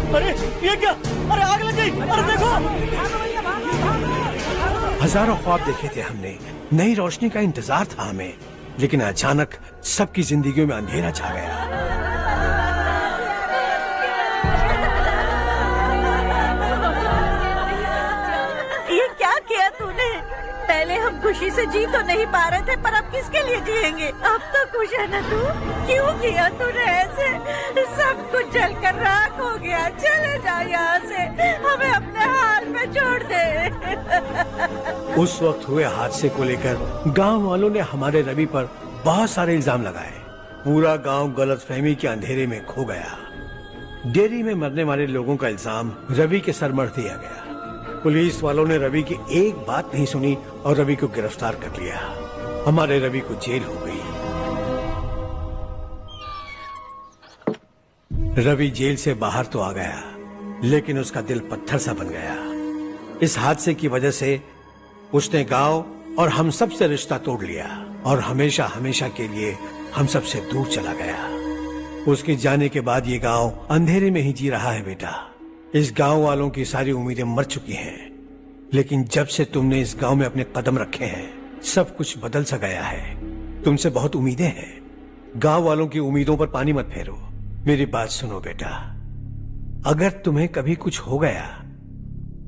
अरे ये क्या? अरे आग लग गई! अरे देखो! हजारों ख्वाब देखे थे हमने, नई रोशनी का इंतजार था हमें, लेकिन अचानक सबकी जिंदगियों में अंधेरा छा गया। ये क्या किया तूने? पहले हम खुशी से जी तो नहीं पा रहे थे, पर अब किसके लिए जिएंगे? अब तो खुश है ना तू? क्यों किया तूने ऐसे? सब कुछ जलकर राख हो गया। चले जा यहाँ से, हमें अपने हाल में छोड़ दे। उस वक्त हुए हादसे को लेकर गांव वालों ने हमारे रवि पर बहुत सारे इल्जाम लगाए। पूरा गांव गलतफहमी के अंधेरे में खो गया। डेयरी में मरने वाले लोगों का इल्जाम रवि के सर मढ़ दिया गया। पुलिस वालों ने रवि की एक बात नहीं सुनी और रवि को गिरफ्तार कर लिया। हमारे रवि को जेल हो गई। रवि जेल से बाहर तो आ गया, लेकिन उसका दिल पत्थर सा बन गया। इस हादसे की वजह से उसने गांव और हम सब से रिश्ता तोड़ लिया और हमेशा हमेशा के लिए हम सब से दूर चला गया। उसके जाने के बाद ये गांव अंधेरे में ही जी रहा है बेटा। इस गांव वालों की सारी उम्मीदें मर चुकी हैं, लेकिन जब से तुमने इस गांव में अपने कदम रखे हैं सब कुछ बदल सा गया है। तुमसे बहुत उम्मीदें हैं। गांव वालों की उम्मीदों पर पानी मत फेरो। मेरी बात सुनो बेटा, अगर तुम्हें कभी कुछ हो गया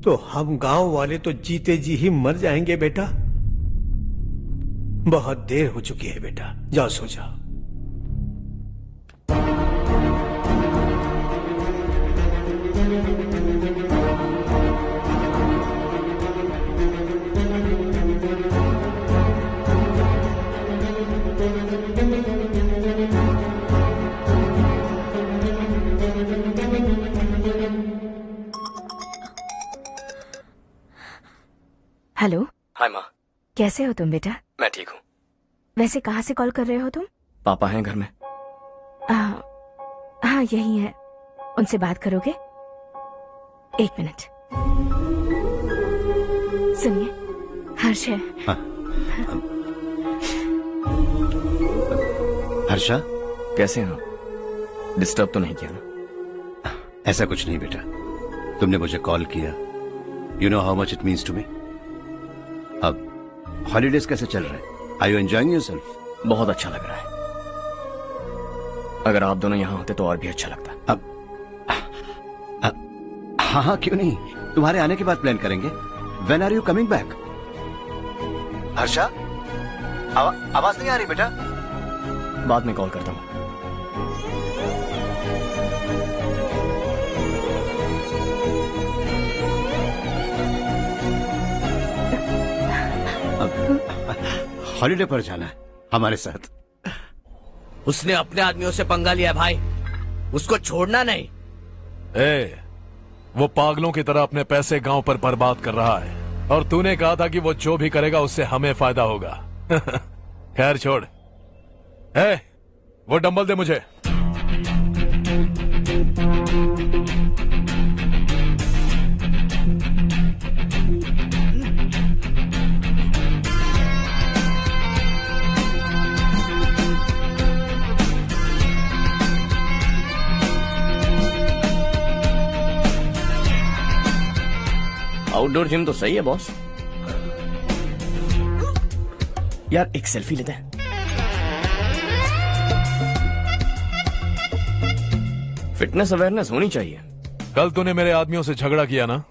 तो हम गांव वाले तो जीते जी ही मर जाएंगे बेटा। बहुत देर हो चुकी है बेटा, जाओ सो जाओ। हेलो। हाय माँ। कैसे हो तुम बेटा? मैं ठीक हूँ। वैसे कहाँ से कॉल कर रहे हो तुम? पापा हैं घर में। हाँ यही है। उनसे बात करोगे? एक मिनट। सुनिए, हर्ष है। हर्षा, कैसे हो? डिस्टर्ब तो नहीं किया ना? ऐसा कुछ नहीं बेटा, तुमने मुझे कॉल किया। You know how much it means to me. अब हॉलीडेज कैसे चल रहे हैं? Are you enjoying yourself? बहुत अच्छा लग रहा है। अगर आप दोनों यहाँ होते तो और भी अच्छा लगता। अब हाँ, क्यों नहीं, तुम्हारे आने के बाद प्लान करेंगे। When are you coming back? Harsha, आवाज नहीं आ रही बेटा। बाद में कॉल करता हूँ। हॉलीडे पर जाना है हमारे साथ। उसने अपने आदमियों से पंगा लिया भाई, उसको छोड़ना नहीं। वो पागलों की तरह अपने पैसे गांव पर बर्बाद कर रहा है और तूने कहा था कि वो जो भी करेगा उससे हमें फायदा होगा। खैर छोड़। वो डंबल दे मुझे। आउटडोर जिम तो सही है बॉस। यार एक सेल्फी लेते हैं। फिटनेस अवेयरनेस होनी चाहिए। कल तूने मेरे आदमियों से झगड़ा किया ना?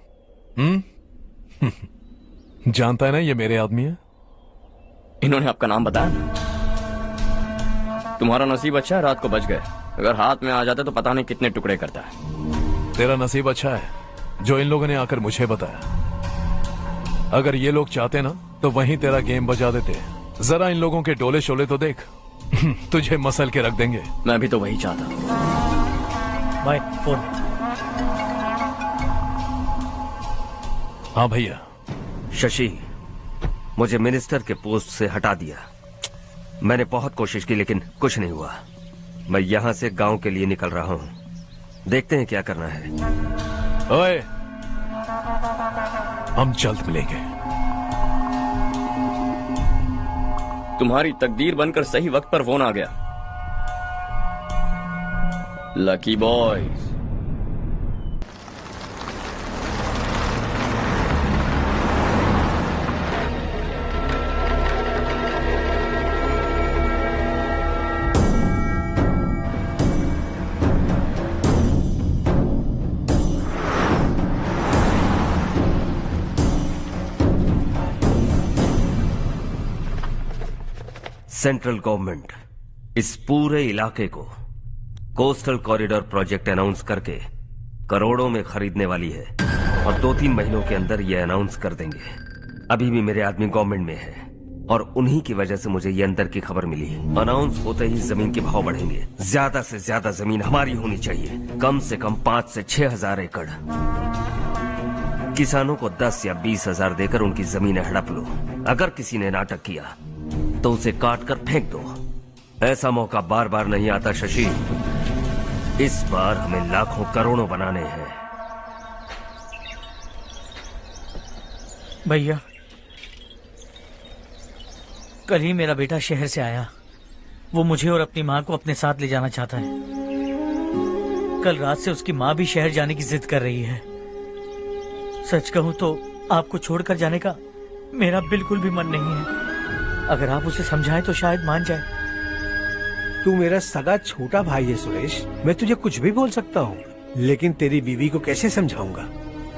जानता है ना ये मेरे आदमी है। इन्होंने आपका नाम बताया? तुम्हारा नसीब अच्छा है, रात को बच गए। अगर हाथ में आ जाते तो पता नहीं कितने टुकड़े करता है। तेरा नसीब अच्छा है जो इन लोगों ने आकर मुझे बताया। अगर ये लोग चाहते ना तो वहीं तेरा गेम बजा देते। जरा इन लोगों के डोले शोले तो देख। तुझे मसल के रख देंगे। मैं भी तो वही चाहता हूँ। भाई फोन। हाँ भैया। शशि, मुझे मिनिस्टर के पोस्ट से हटा दिया। मैंने बहुत कोशिश की लेकिन कुछ नहीं हुआ। मैं यहाँ से गांव के लिए निकल रहा हूँ। देखते हैं क्या करना है। ओए, हम जल्द मिलेंगे। तुम्हारी तकदीर बनकर सही वक्त पर फोन आ गया। Lucky boys. सेंट्रल गवर्नमेंट इस पूरे इलाके को कोस्टल कॉरिडोर प्रोजेक्ट अनाउंस करके करोड़ों में खरीदने वाली है और 2-3 महीनों के अंदर ये अनाउंस कर देंगे। अभी भी मेरे आदमी गवर्नमेंट में है और उन्हीं की वजह से मुझे ये अंदर की खबर मिली। अनाउंस होते ही जमीन के भाव बढ़ेंगे। ज्यादा से ज्यादा जमीन हमारी होनी चाहिए, कम से कम 5 से 6 हजार एकड़। किसानों को 10 या 20 हजार देकर उनकी जमीनें हड़प लो। अगर किसी ने नाटक किया तो उसे काट कर फेंक दो। ऐसा मौका बार बार नहीं आता शशि। इस बार हमें लाखों करोड़ों बनाने हैं। भैया, कल ही मेरा बेटा शहर से आया। वो मुझे और अपनी माँ को अपने साथ ले जाना चाहता है। कल रात से उसकी माँ भी शहर जाने की जिद कर रही है। सच कहूँ तो आपको छोड़कर जाने का मेरा बिल्कुल भी मन नहीं है। अगर आप उसे समझाएं तो शायद मान जाए। तू मेरा सगा छोटा भाई है सुरेश, मैं तुझे कुछ भी बोल सकता हूँ, लेकिन तेरी बीवी को कैसे समझाऊंगा?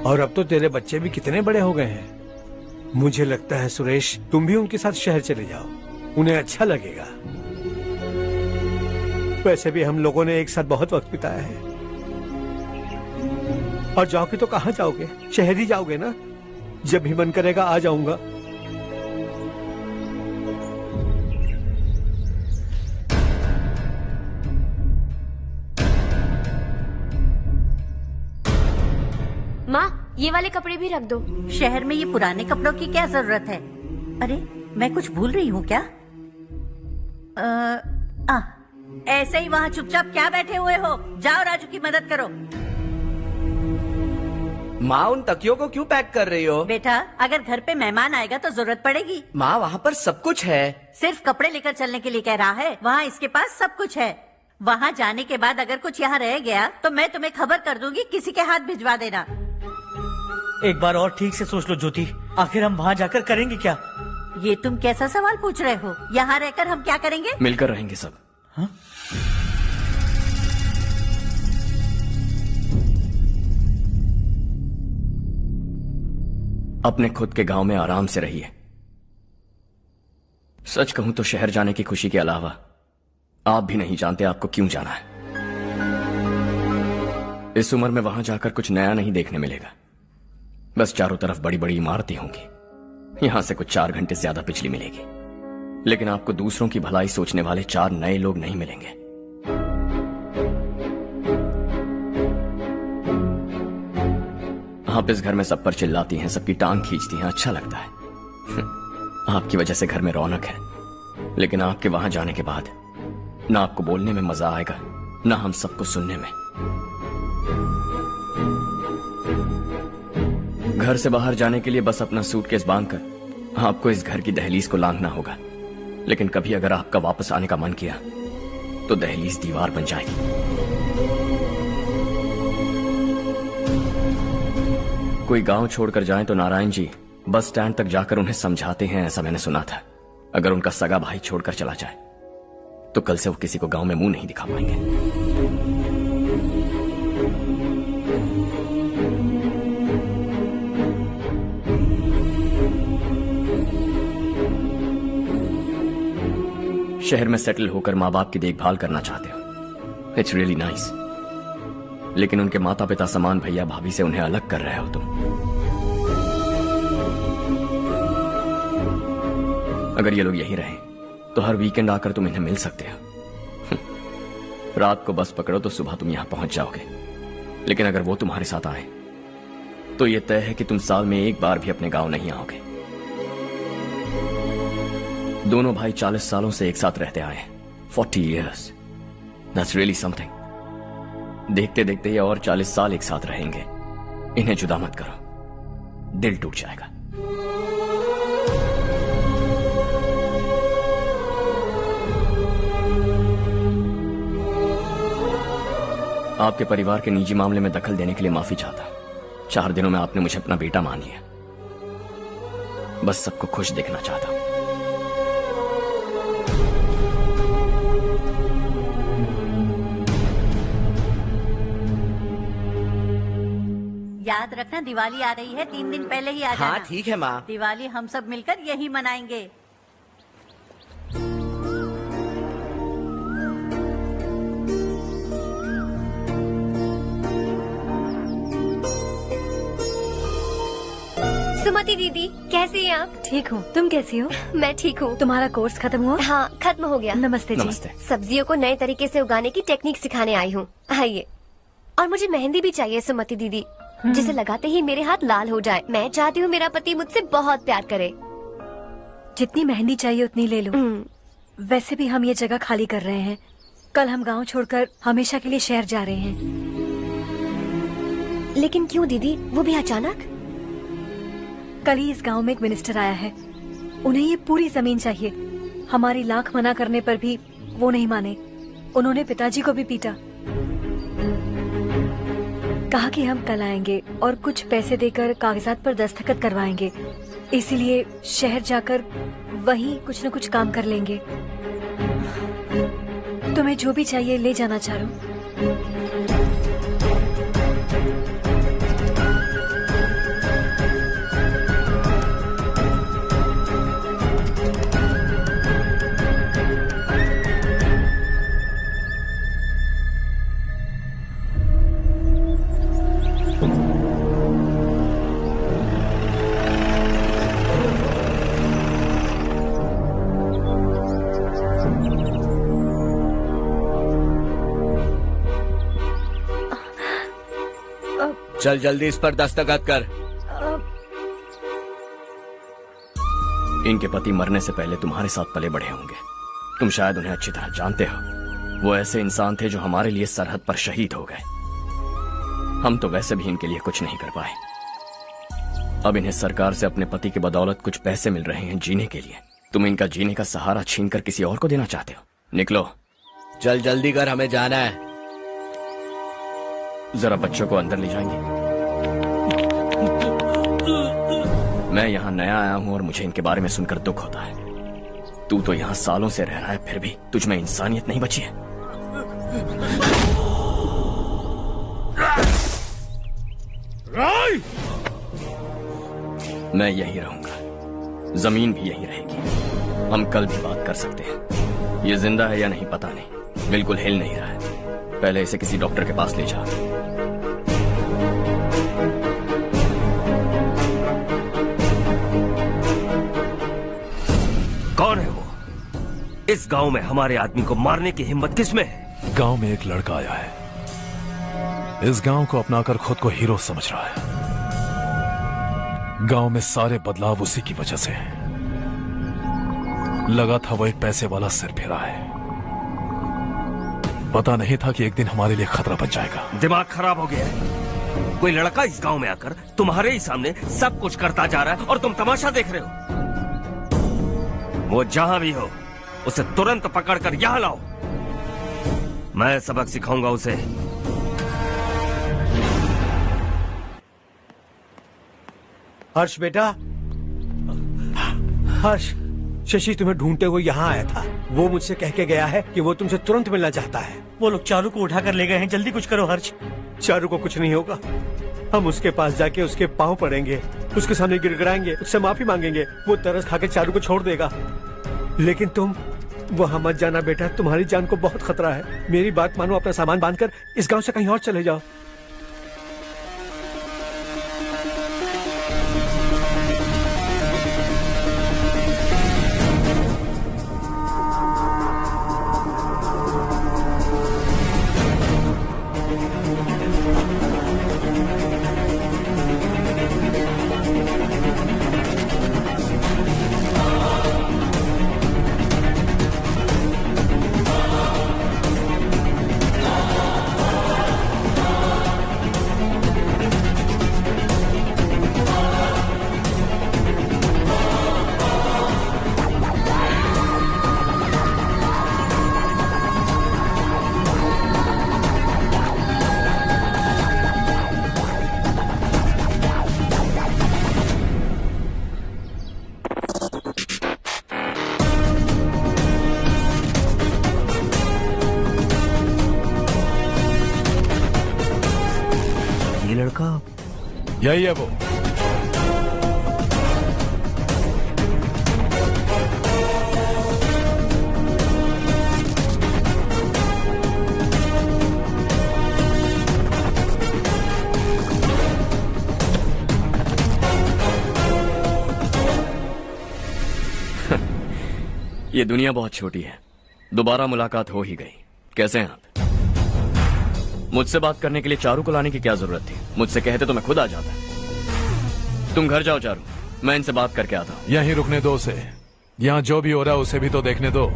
और अब तो तेरे बच्चे भी कितने बड़े हो गए हैं। मुझे लगता है सुरेश, तुम भी उनके साथ शहर चले जाओ, उन्हें अच्छा लगेगा। वैसे भी हम लोगों ने एक साथ बहुत वक्त बिताया है। और जाओगे तो कहाँ जाओगे? शहर ही जाओगे ना? जब भी मन करेगा आ जाऊंगा। माँ, ये वाले कपड़े भी रख दो। शहर में ये पुराने कपड़ों की क्या जरूरत है? अरे, मैं कुछ भूल रही हूँ क्या? ऐसे ही वहाँ चुपचाप क्या बैठे हुए हो? जाओ राजू की मदद करो। माँ, उन तकियों को क्यों पैक कर रही हो? बेटा, अगर घर पे मेहमान आएगा तो जरूरत पड़ेगी। माँ, वहाँ पर सब कुछ है। सिर्फ कपड़े लेकर चलने के लिए कह रहा है? वहाँ इसके पास सब कुछ है। वहाँ जाने के बाद अगर कुछ यहाँ रह गया तो मैं तुम्हें खबर कर दूंगी, किसी के हाथ भिजवा देना। एक बार और ठीक से सोच लो ज्योति, आखिर हम वहाँ जाकर करेंगे क्या? ये तुम कैसा सवाल पूछ रहे हो? यहाँ रहकर हम क्या करेंगे? मिलकर रहेंगे सब। हाँ? अपने खुद के गांव में आराम से रहिए। सच कहूं तो शहर जाने की खुशी के अलावा आप भी नहीं जानते आपको क्यों जाना है। इस उम्र में वहां जाकर कुछ नया नहीं देखने मिलेगा। बस चारों तरफ बड़ी बड़ी इमारतें होंगी। यहां से कुछ 4 घंटे ज्यादा बिजली मिलेगी, लेकिन आपको दूसरों की भलाई सोचने वाले 4 नए लोग नहीं मिलेंगे। आप इस घर में सब पर चिल्लाती हैं, सबकी टांग खींचती हैं, अच्छा लगता है। आपकी वजह से घर में रौनक है, लेकिन आपके वहां जाने के बाद ना आपको बोलने में मजा आएगा, ना हम सबको सुनने में। घर से बाहर जाने के लिए बस अपना सूटकेस बांधकर आपको इस घर की दहलीज को लांघना होगा, लेकिन कभी अगर आपका वापस आने का मन किया तो दहलीज दीवार बन जाएगी। कोई गांव छोड़कर जाएं तो नारायण जी बस स्टैंड तक जाकर उन्हें समझाते हैं, ऐसा मैंने सुना था। अगर उनका सगा भाई छोड़कर चला जाए तो कल से वो किसी को गांव में मुंह नहीं दिखा पाएंगे। शहर में सेटल होकर माँ बाप की देखभाल करना चाहते हो, इट्स रियली नाइस, लेकिन उनके माता पिता समान भैया भाभी से उन्हें अलग कर रहे हो तुम। अगर ये लोग यहीं रहे तो हर वीकेंड आकर तुम इन्हें मिल सकते हो। रात को बस पकड़ो तो सुबह तुम यहां पहुंच जाओगे, लेकिन अगर वो तुम्हारे साथ आए तो ये तय है कि तुम साल में एक बार भी अपने गांव नहीं आओगे। दोनों भाई 40 सालों से एक साथ रहते आए, 40 years, that's really something। देखते देखते ये और 40 साल एक साथ रहेंगे। इन्हें जुदा मत करो, दिल टूट जाएगा। आपके परिवार के निजी मामले में दखल देने के लिए माफी चाहता। 4 दिनों में आपने मुझे अपना बेटा मान लिया। बस सबको खुश देखना चाहता। याद रखना, दिवाली आ रही है, 3 दिन पहले ही आ जाना। हाँ ठीक है माँ। दिवाली हम सब मिलकर यही मनाएंगे। सुमति दीदी, कैसी हैं आप? ठीक हूँ, तुम कैसी हो? मैं ठीक हूँ। तुम्हारा कोर्स खत्म हुआ? हाँ, खत्म हो गया। नमस्ते जी। नमस्ते। सब्जियों को नए तरीके से उगाने की टेक्निक सिखाने आई हूँ। आइए। और मुझे मेहंदी भी चाहिए सुमति दीदी, जिसे लगाते ही मेरे हाथ लाल हो जाए। मैं चाहती हूँ मेरा पति मुझसे बहुत प्यार करे। जितनी मेहंदी चाहिए उतनी ले लो। वैसे भी हम ये जगह खाली कर रहे हैं। कल हम गांव छोड़कर हमेशा के लिए शहर जा रहे हैं। लेकिन क्यों दीदी, वो भी अचानक? कल ही इस गांव में एक मिनिस्टर आया है, उन्हें ये पूरी जमीन चाहिए। हमारी लाख मना करने पर भी वो नहीं माने। उन्होंने पिताजी को भी पीटा। कहा कि हम कल आएंगे और कुछ पैसे देकर कागजात पर दस्तखत करवाएंगे। इसीलिए शहर जाकर वहीं कुछ न कुछ काम कर लेंगे। तुम्हें जो भी चाहिए ले जाना चारू। चल जल्दी इस पर दस्तखत कर। इनके पति मरने से पहले तुम्हारे साथ पले बढ़े होंगे। तुम शायद उन्हें अच्छी तरह जानते हो। वो ऐसे इंसान थे जो हमारे लिए सरहद पर शहीद हो गए। हम तो वैसे भी इनके लिए कुछ नहीं कर पाए। अब इन्हें सरकार से अपने पति की बदौलत कुछ पैसे मिल रहे हैं जीने के लिए। तुम इनका जीने का सहारा छीनकर किसी और को देना चाहते हो। निकलो। चल जल्दी कर, हमें जाना है। जरा बच्चों को अंदर ले जाएंगे। मैं यहाँ नया आया हूँ और मुझे इनके बारे में सुनकर दुख होता है। तू तो यहाँ सालों से रह रहा है, फिर भी तुझ में इंसानियत नहीं बची है। मैं यही रहूंगा, जमीन भी यही रहेगी। हम कल भी बात कर सकते हैं। ये जिंदा है या नहीं पता नहीं, बिल्कुल हिल नहीं रहा है। पहले इसे किसी डॉक्टर के पास ले जा। कौन है वो? इस गांव में हमारे आदमी को मारने की हिम्मत किसमें है? गांव में एक लड़का आया है। इस गांव को अपनाकर खुद को हीरो समझ रहा है। गांव में सारे बदलाव उसी की वजह से है। लगा था वो एक पैसे वाला सिर फिरा है। पता नहीं था कि एक दिन हमारे लिए खतरा बन जाएगा। दिमाग खराब हो गया है। कोई लड़का इस गांव में आकर तुम्हारे ही सामने सब कुछ करता जा रहा है और तुम तमाशा देख रहे हो। वो जहां भी हो उसे तुरंत पकड़कर यहां लाओ। मैं सबक सिखाऊंगा उसे। हर्ष बेटा, हर्ष, शशि तुम्हें ढूंढते हुए यहाँ आया था। वो मुझसे कह के गया है कि वो तुमसे तुरंत मिलना चाहता है। वो लोग चारू को उठाकर ले गए हैं। जल्दी कुछ करो हर्ष। चारू को कुछ नहीं होगा। हम उसके पास जाके उसके पांव पड़ेंगे, उसके सामने गिड़गिड़ाएंगे, उससे माफी मांगेंगे। वो तरस खा के चारू को छोड़ देगा। लेकिन तुम वहां मत जाना बेटा, तुम्हारी जान को बहुत खतरा है। मेरी बात मानो, अपना सामान बांधकर इस गांव से कहीं और चले जाओ। यही है वो। ये दुनिया बहुत छोटी है। दोबारा मुलाकात हो ही गई। कैसे हैं आप? मुझसे बात करने के लिए चारू को लाने की क्या जरूरत थी? मुझसे कहते तो मैं खुद आ जाता। तुम घर जाओ चारू, मैं इनसे बात करके आता हूँ। यहीं रुकने दो उसे। यहाँ जो भी हो रहा है उसे भी तो देखने दो।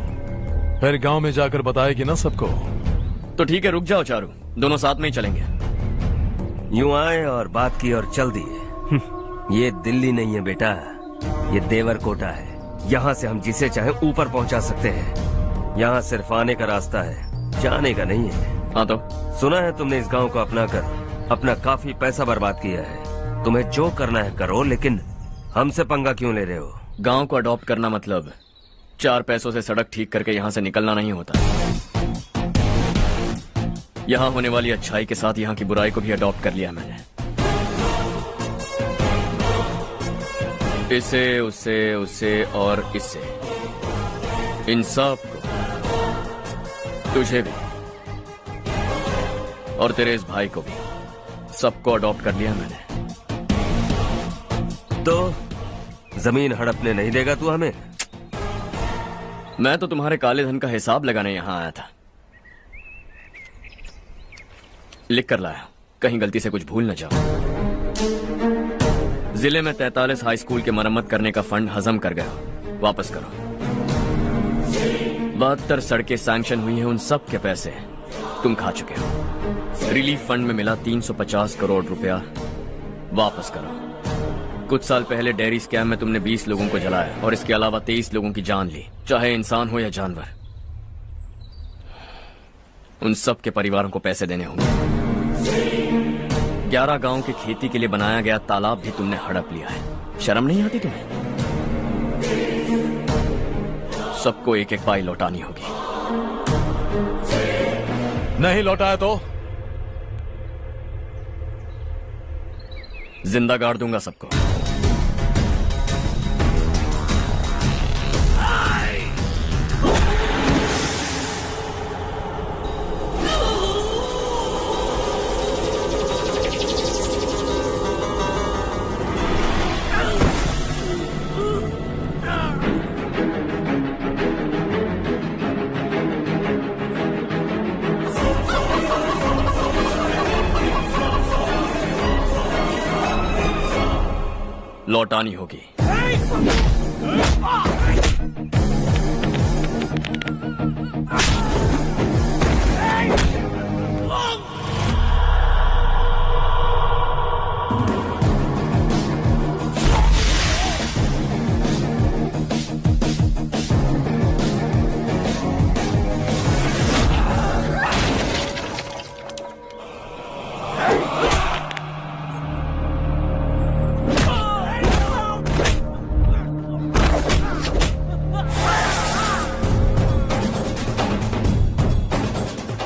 फिर गांव में जाकर बताएगी ना सबको। तो ठीक है, रुक जाओ चारू, दोनों साथ में ही चलेंगे। यूं आए और बात की और चल दिए। ये दिल्ली नहीं है बेटा, ये देवरकोटा है। यहाँ से हम जिसे चाहे ऊपर पहुँचा सकते हैं। यहाँ सिर्फ आने का रास्ता है, जाने का नहीं है। हाँ तो सुना है तुमने इस गांव को अपना कर अपना काफी पैसा बर्बाद किया है। तुम्हें जो करना है करो, लेकिन हमसे पंगा क्यों ले रहे हो? गांव को अडॉप्ट करना मतलब 4 पैसों से सड़क ठीक करके यहाँ से निकलना नहीं होता। यहाँ होने वाली अच्छाई के साथ यहाँ की बुराई को भी अडॉप्ट कर लिया मैंने। इसे, उससे, उससे और इससे, इन सब को, तुझे भी और तेरे इस भाई को भी, सबको अडॉप्ट कर लिया मैंने। तो जमीन हड़पने नहीं देगा तू हमें? मैं तो तुम्हारे काले धन का हिसाब लगाने यहां आया था। लिख कर लाया, कहीं गलती से कुछ भूल न जाओ। जिले में 43 हाई स्कूल के मरम्मत करने का फंड हजम कर गया, वापस करो। 72 सड़कें सैंक्शन हुई हैं, उन सब के पैसे तुम खा चुके हो। रिलीफ फंड में मिला 350 करोड़ रुपया, वापस करो। कुछ साल पहले डेयरी स्कैम में तुमने 20 लोगों को जलाया और इसके अलावा 23 लोगों की जान ली, चाहे इंसान हो या जानवर। उन सब के परिवारों को पैसे देने होंगे। 11 गांव की खेती के लिए बनाया गया तालाब भी तुमने हड़प लिया है। शर्म नहीं आती तुम्हें? सबको एक एक पाई लौटानी होगी। नहीं लौटाया तो जिंदा गाड़ दूंगा सबको। लौटानी होगी।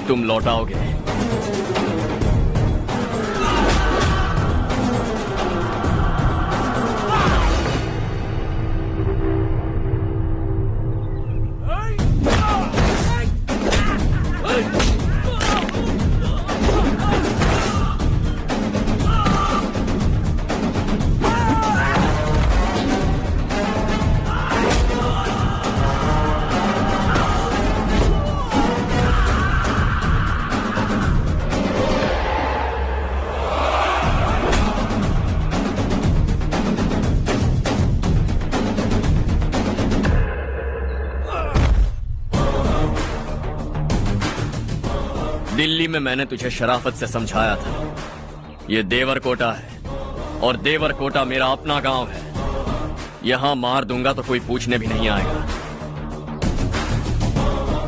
तुम लौटाओगे। दिल्ली में मैंने तुझे शराफत से समझाया था, ये देवरकोटा है और देवरकोटा मेरा अपना गांव है। यहां मार दूंगा तो कोई पूछने भी नहीं आएगा।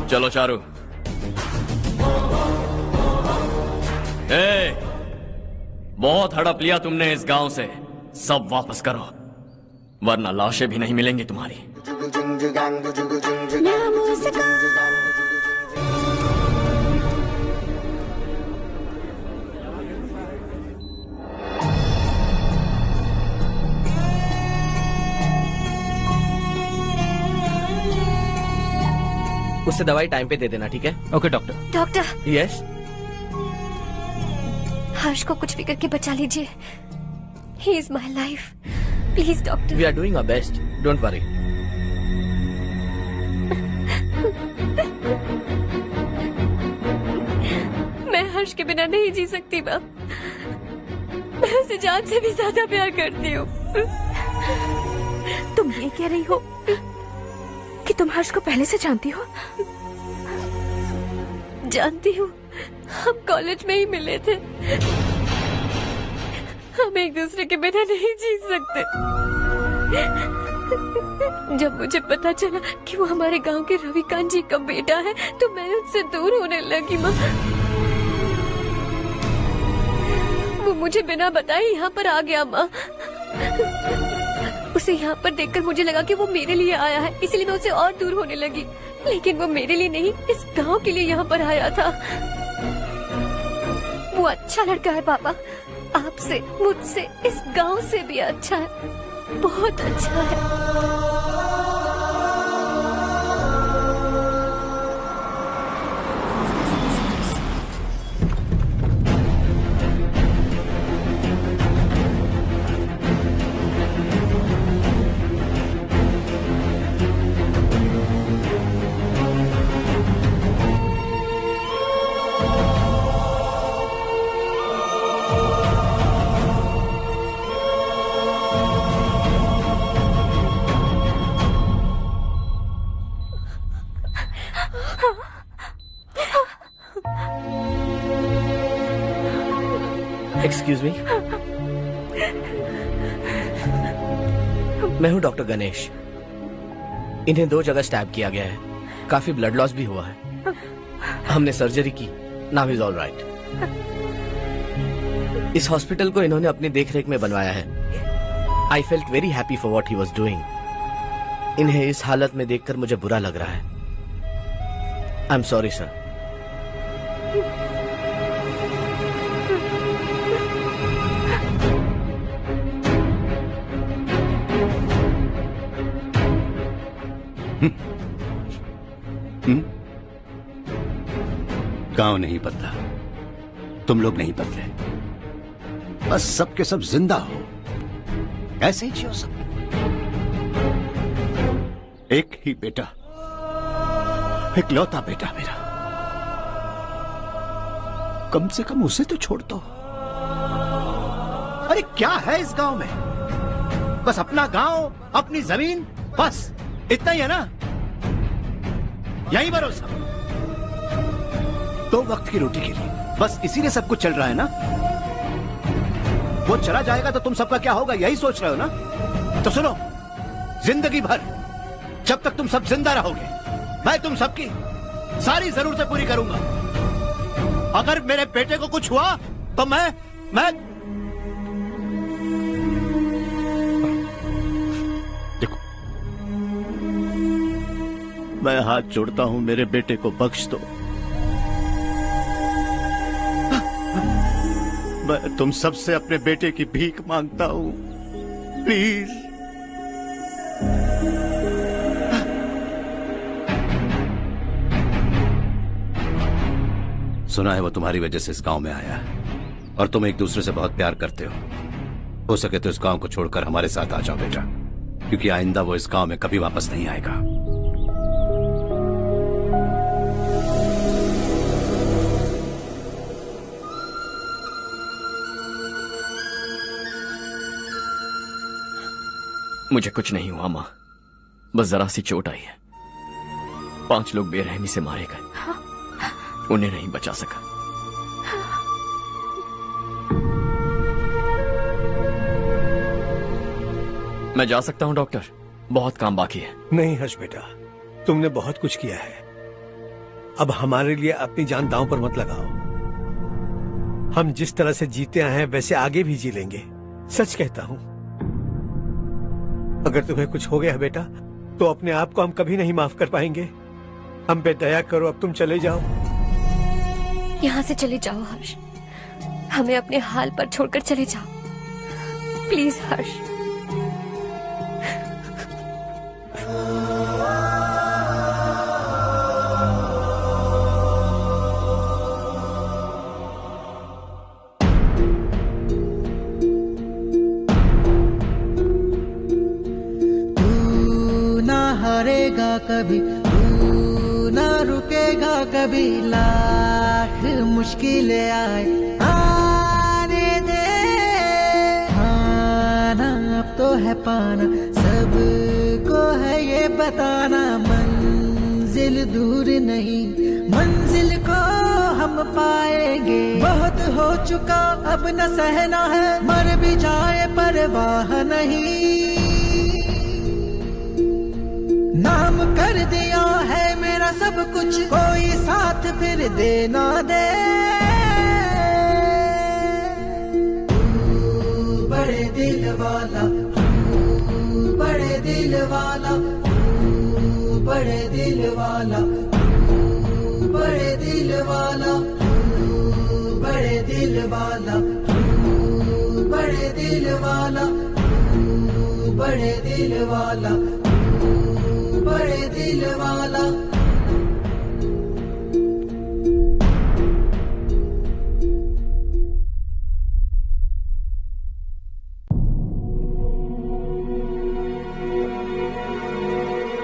चलो चारू। बहुत हड़प लिया तुमने इस गांव से, सब वापस करो वरना लाशें भी नहीं मिलेंगी तुम्हारी। उससे दवाई टाइम पे दे देना, ठीक है? Okay doctor. Doctor. Yes. Harsh को कुछ भी करके बचा लीजिए। He is my life, please doctor. We are doing our best, don't worry. मैं हर्ष के बिना नहीं जी सकती मैम। मैं उसे जान से भी ज्यादा प्यार करती हूँ। तुम ये कह रही हो कि तुम हर्ष को पहले से जानती हो? जानती हूँ, हम कॉलेज में ही मिले थे। हम एक दूसरे के बिना नहीं जी सकते। जब मुझे पता चला कि वो हमारे गांव के रविकांत जी का बेटा है तो मैं उनसे दूर होने लगी माँ। वो मुझे बिना बताए यहाँ पर आ गया माँ। उसे यहाँ पर देखकर मुझे लगा कि वो मेरे लिए आया है, इसलिए मैं उससे और दूर होने लगी। लेकिन वो मेरे लिए नहीं, इस गांव के लिए यहाँ पर आया था। वो अच्छा लड़का है पापा, आपसे, मुझसे, इस गांव से भी अच्छा है, बहुत अच्छा है। एक्सक्यूज मी, मैं हूँ डॉक्टर गणेश। इन्हें 2 जगह स्टैब किया गया है, काफी ब्लड लॉस भी हुआ है। हमने सर्जरी की, नाउ इज ऑल राइट। इस हॉस्पिटल को इन्होंने अपनी देखरेख में बनवाया है। I felt very happy for what he was doing. इन्हें इस हालत में देखकर मुझे बुरा लग रहा है। I am sorry sir. गांव नहीं बदला, तुम लोग नहीं बदले, बस सबके सब जिंदा हो, ऐसे ही जियो सब। एक ही बेटा, इकलौता बेटा मेरा, कम से कम उसे तो छोड़ दो। अरे क्या है इस गांव में? बस अपना गांव, अपनी जमीन, बस इतना ही है ना? यही भरोसा, 2 वक्त की रोटी के लिए, बस इसीलिए सब कुछ चल रहा है ना? वो चला जाएगा तो तुम सबका क्या होगा, यही सोच रहे हो ना? तो सुनो, जिंदगी भर जब तक तुम सब जिंदा रहोगे, मैं तुम सबकी सारी जरूरतें पूरी करूंगा। अगर मेरे बेटे को कुछ हुआ तो मैं देखो, मैं हाथ जोड़ता हूं, मेरे बेटे को बख्श दो। मैं तुम सबसे अपने बेटे की भीख मांगता हूं, प्लीज। सुना है वो तुम्हारी वजह से इस गांव में आया है और तुम एक दूसरे से बहुत प्यार करते हो सके तो इस गांव को छोड़कर हमारे साथ आ जाओ बेटा, क्योंकि आइंदा वो इस गांव में कभी वापस नहीं आएगा। मुझे कुछ नहीं हुआ माँ, बस जरा सी चोट आई है। 5 लोग बेरहमी से मारे गए, उन्हें नहीं बचा सका। मैं जा सकता हूँ डॉक्टर, बहुत काम बाकी है। नहीं हर्ष बेटा, तुमने बहुत कुछ किया है, अब हमारे लिए अपनी जान दांव पर मत लगाओ। हम जिस तरह से जीते आए हैं वैसे आगे भी जी लेंगे, सच कहता हूँ। अगर तुम्हें कुछ हो गया बेटा तो अपने आप को हम कभी नहीं माफ कर पाएंगे। हम पे दया करो, अब तुम चले जाओ। यहाँ से चले जाओ हर्ष, हमें अपने हाल पर छोड़कर चले जाओ, प्लीज हर्ष। हारेगा कभी, तू ना रुकेगा कभी, लाख मुश्किलें आए आने दे। खाना अब तो है पाना, सबको है ये बताना, मंजिल दूर नहीं, मंजिल को हम पाएंगे। बहुत हो चुका अब न सहना है, मर भी जाए परवाह नहीं। नाम कर दिया है मेरा सब कुछ, कोई साथ फिर दे ना दे। तू बड़े दिल वाला, तू बड़े दिल वाला, तू बड़े दिल वाला, तू बड़े दिल वाला, तू बड़े दिल वाला, तू बड़े दिल वाला, तू बड़े दिल वाला, बड़े दिल वाला।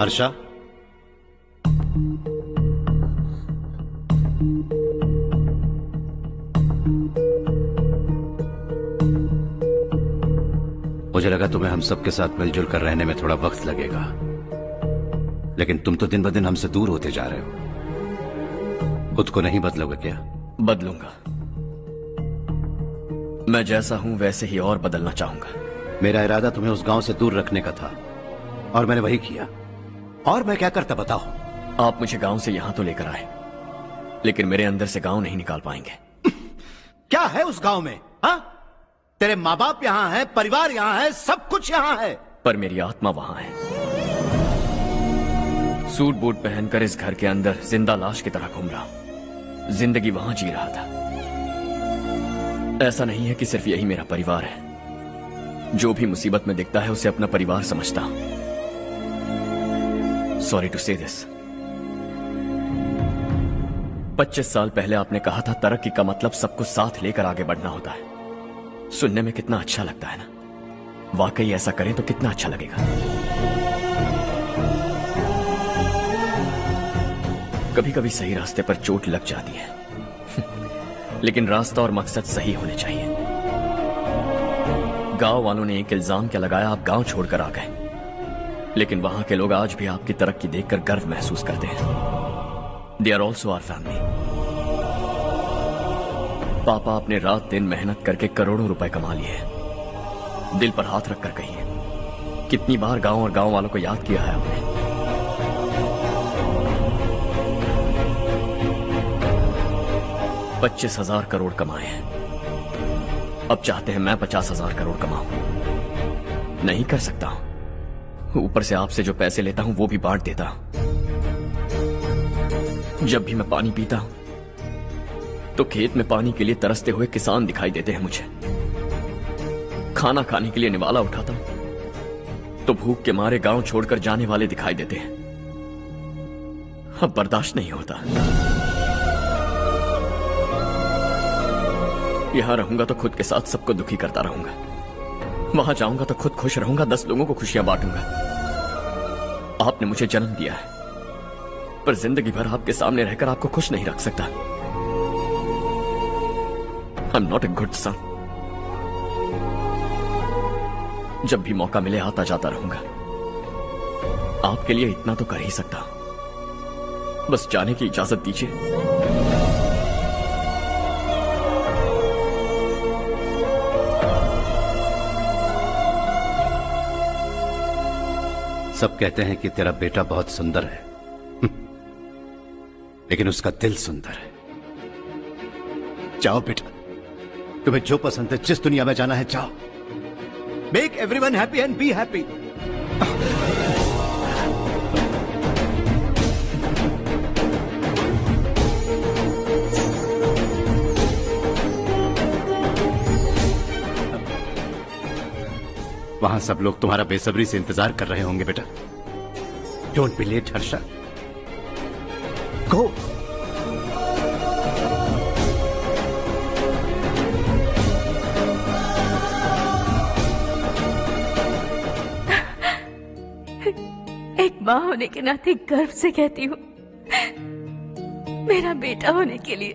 हर्षा, मुझे लगा तुम्हें हम सबके साथ मिलजुल कर रहने में थोड़ा वक्त लगेगा, लेकिन तुम तो दिन ब दिन हमसे दूर होते जा रहे हो। खुद को नहीं बदलोगे क्या? बदलूंगा। मैं जैसा हूं वैसे ही और बदलना चाहूंगा। मेरा इरादा तुम्हें उस गांव से दूर रखने का था और मैंने वही किया। और मैं क्या करता बताओ? आप मुझे गांव से यहां तो लेकर आए, लेकिन मेरे अंदर से गांव नहीं निकाल पाएंगे। क्या है उस गांव में? हाँ, तेरे माँ बाप यहाँ है, परिवार यहाँ है, सब कुछ यहाँ है, पर मेरी आत्मा वहां है। सूट बूट पहनकर इस घर के अंदर जिंदा लाश की तरह घूम रहा हूं। जिंदगी वहां जी रहा था। ऐसा नहीं है कि सिर्फ यही मेरा परिवार है। जो भी मुसीबत में दिखता है उसे अपना परिवार समझता हूं। सॉरी टू से दिस। 25 साल पहले आपने कहा था तरक्की का मतलब सबको साथ लेकर आगे बढ़ना होता है। सुनने में कितना अच्छा लगता है ना? वाकई ऐसा करें तो कितना अच्छा लगेगा। कभी कभी सही रास्ते पर चोट लग जाती है लेकिन रास्ता और मकसद सही होने चाहिए। गांव वालों ने एक इल्जाम क्या लगाया, आप गांव छोड़कर आ गए, लेकिन वहां के लोग आज भी आपकी तरक्की देखकर गर्व महसूस करते हैं। They are also our family. पापा आपने रात दिन मेहनत करके करोड़ों रुपए कमा लिए हैं। दिल पर हाथ रखकर कहिए, कितनी बार गांव और गांव वालों को याद किया है आपने? 25,000 करोड़ कमाए हैं। अब चाहते हैं मैं 50,000 करोड़ कमाऊं। नहीं कर सकता हूं। ऊपर से आपसे जो पैसे लेता हूं वो भी बांट देता हूं। जब भी मैं पानी पीता हूं तो खेत में पानी के लिए तरसते हुए किसान दिखाई देते हैं मुझे। खाना खाने के लिए निवाला उठाता हूं तो भूख के मारे गांव छोड़कर जाने वाले दिखाई देते हैं। अब बर्दाश्त नहीं होता। यहां रहूंगा तो खुद के साथ सबको दुखी करता रहूंगा। वहां जाऊंगा तो खुद खुश रहूंगा, 10 लोगों को खुशियां बांटूंगा। आपने मुझे जन्म दिया है, पर जिंदगी भर आपके सामने रहकर आपको खुश नहीं रख सकता। I am not a good son. जब भी मौका मिले आता जाता रहूंगा। आपके लिए इतना तो कर ही सकता, बस जाने की इजाजत दीजिए। सब कहते हैं कि तेरा बेटा बहुत सुंदर है, लेकिन उसका दिल सुंदर है। जाओ बेटा, तुम्हें जो पसंद है, जिस दुनिया में जाना है जाओ। Make everyone happy and be happy. वहां सब लोग तुम्हारा बेसब्री से इंतजार कर रहे होंगे बेटा। डोंट बी लेट हर्षा, गो। एक माँ होने के नाते गर्व से कहती हूँ, मेरा बेटा होने के लिए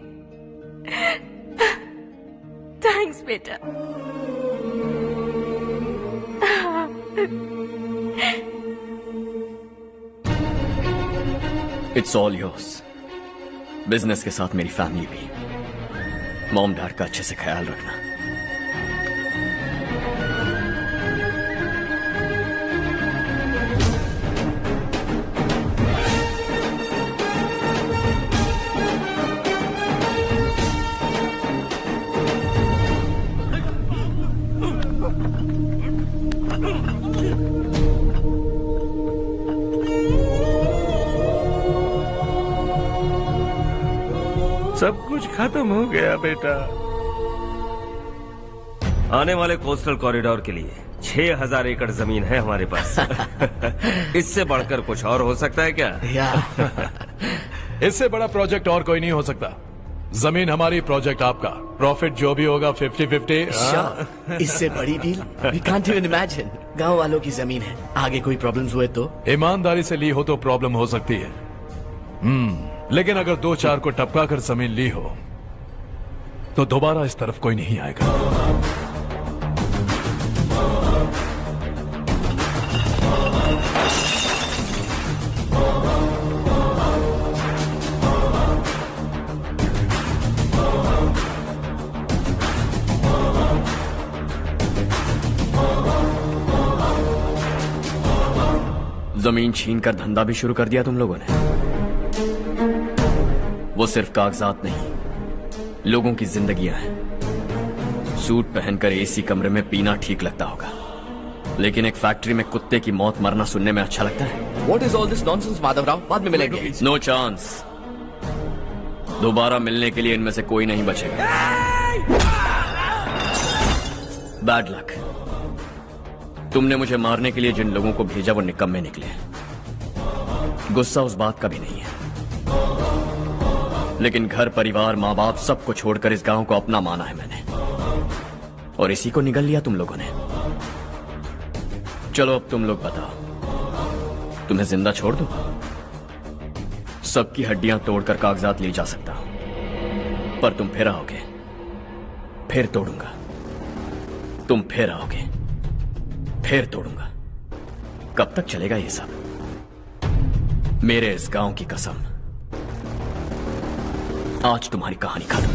थैंक्स बेटा। It's all yours. बिजनेस के साथ मेरी फैमिली भी। मॉम डैड का अच्छे से ख्याल रखना। सब कुछ खत्म हो गया बेटा। आने वाले कोस्टल कॉरिडोर के लिए 6000 एकड़ जमीन है हमारे पास। इससे बढ़कर कुछ और हो सकता है क्या? इससे बड़ा प्रोजेक्ट और कोई नहीं हो सकता। जमीन हमारी, प्रोजेक्ट आपका। प्रॉफिट जो भी होगा 50-50। इससे बड़ी deal we can't even imagine. गांव वालों की जमीन है, आगे कोई प्रॉब्लम्स हुए तो? ईमानदारी से ली हो तो प्रॉब्लम हो सकती है, लेकिन अगर 2-4 को टपका कर जमीन ली हो तो दोबारा इस तरफ कोई नहीं आएगा। जमीन छीन कर धंधा भी शुरू कर दिया तुम लोगों ने। वो सिर्फ कागजात नहीं, लोगों की जिंदगियां हैं। सूट पहनकर एसी कमरे में पीना ठीक लगता होगा, लेकिन एक फैक्ट्री में कुत्ते की मौत मरना सुनने में अच्छा लगता है। What is all this nonsense, Madhavrao? बाद में मिलेंगे। No chance. दोबारा मिलने के लिए इनमें से कोई नहीं बचेगा। Bad luck. तुमने मुझे मारने के लिए जिन लोगों को भेजा वो निकम्मे निकले। गुस्सा उस बात का भी नहीं है, लेकिन घर परिवार माँ बाप सबको छोड़कर इस गांव को अपना माना है मैंने, और इसी को निगल लिया तुम लोगों ने। चलो अब तुम लोग बताओ, तुम्हें जिंदा छोड़ दूं? सबकी हड्डियां तोड़कर कागजात ले जा सकता हूं, पर तुम फिर आओगे, फिर तोड़ूंगा। तुम फिर आओगे, फिर तोड़ूंगा। कब तक चलेगा ये सब? मेरे इस गांव की कसम, आज तुम्हारी कहानी खत्म।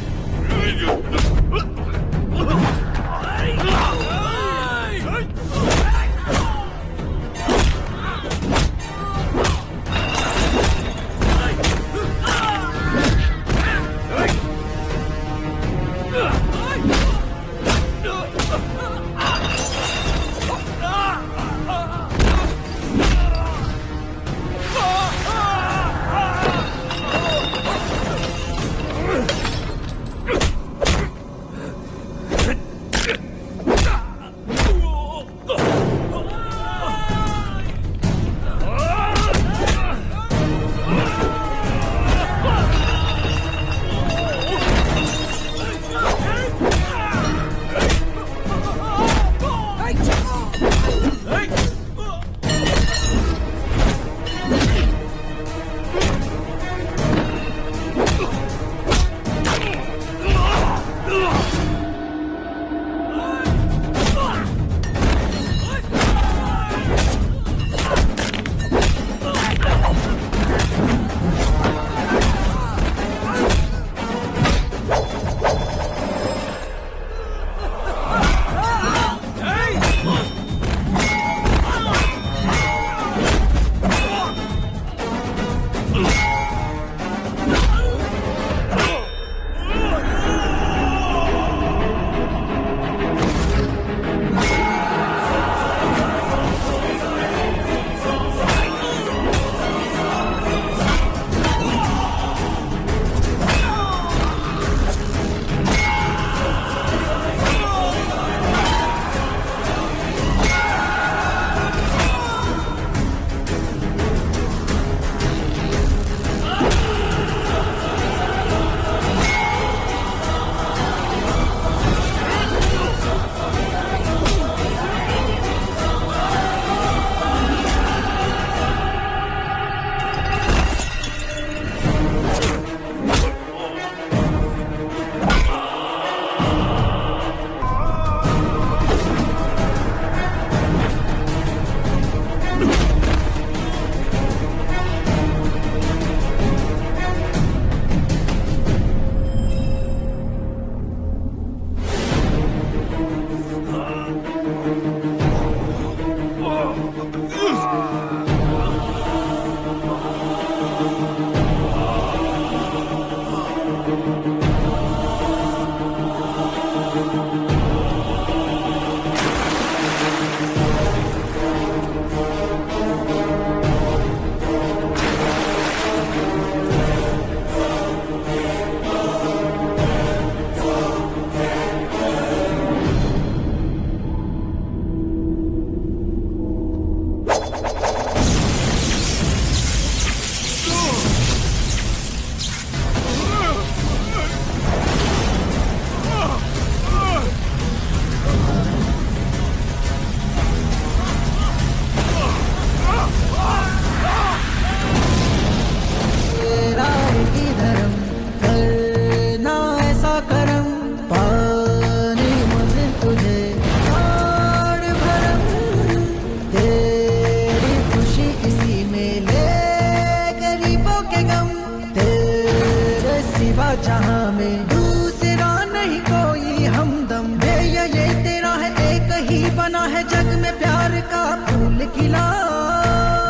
जहां में दूसरा नहीं कोई हमदम। ये तेरा है, एक ही बना है जग में प्यार का फूल खिला।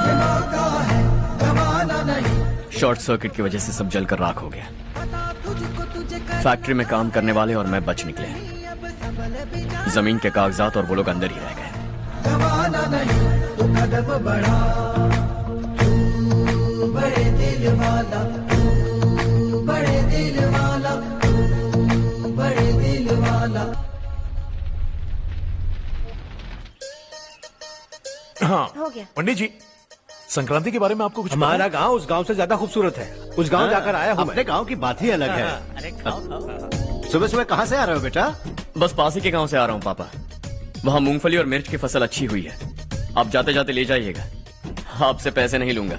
ये मौका है गवाना नहीं। शॉर्ट सर्किट की वजह से सब जलकर राख हो गया। फैक्ट्री में काम करने वाले और मैं बच निकले। जमीन के कागजात और वो लोग अंदर ही रह गए। गवाना नहीं तो कदम बढ़ा, तू बड़े दिल वाला, तू बड़े दिल वाला, तू बड़े दिल वाला। हाँ हो गया। पंडित जी, संक्रांति के बारे में आपको कुछ हमारा गांव उस गांव से ज्यादा खूबसूरत है। उस गांव जाकर आया हूँ। अपने गांव की बात ही अलग है। अरे खाओ। सुबह सुबह कहाँ से आ रहे हो बेटा? बस पास ही के गांव से आ रहा हूँ पापा। वहाँ मूंगफली और मिर्च की फसल अच्छी हुई है। आप जाते जाते ले जाइएगा। आपसे पैसे नहीं लूंगा।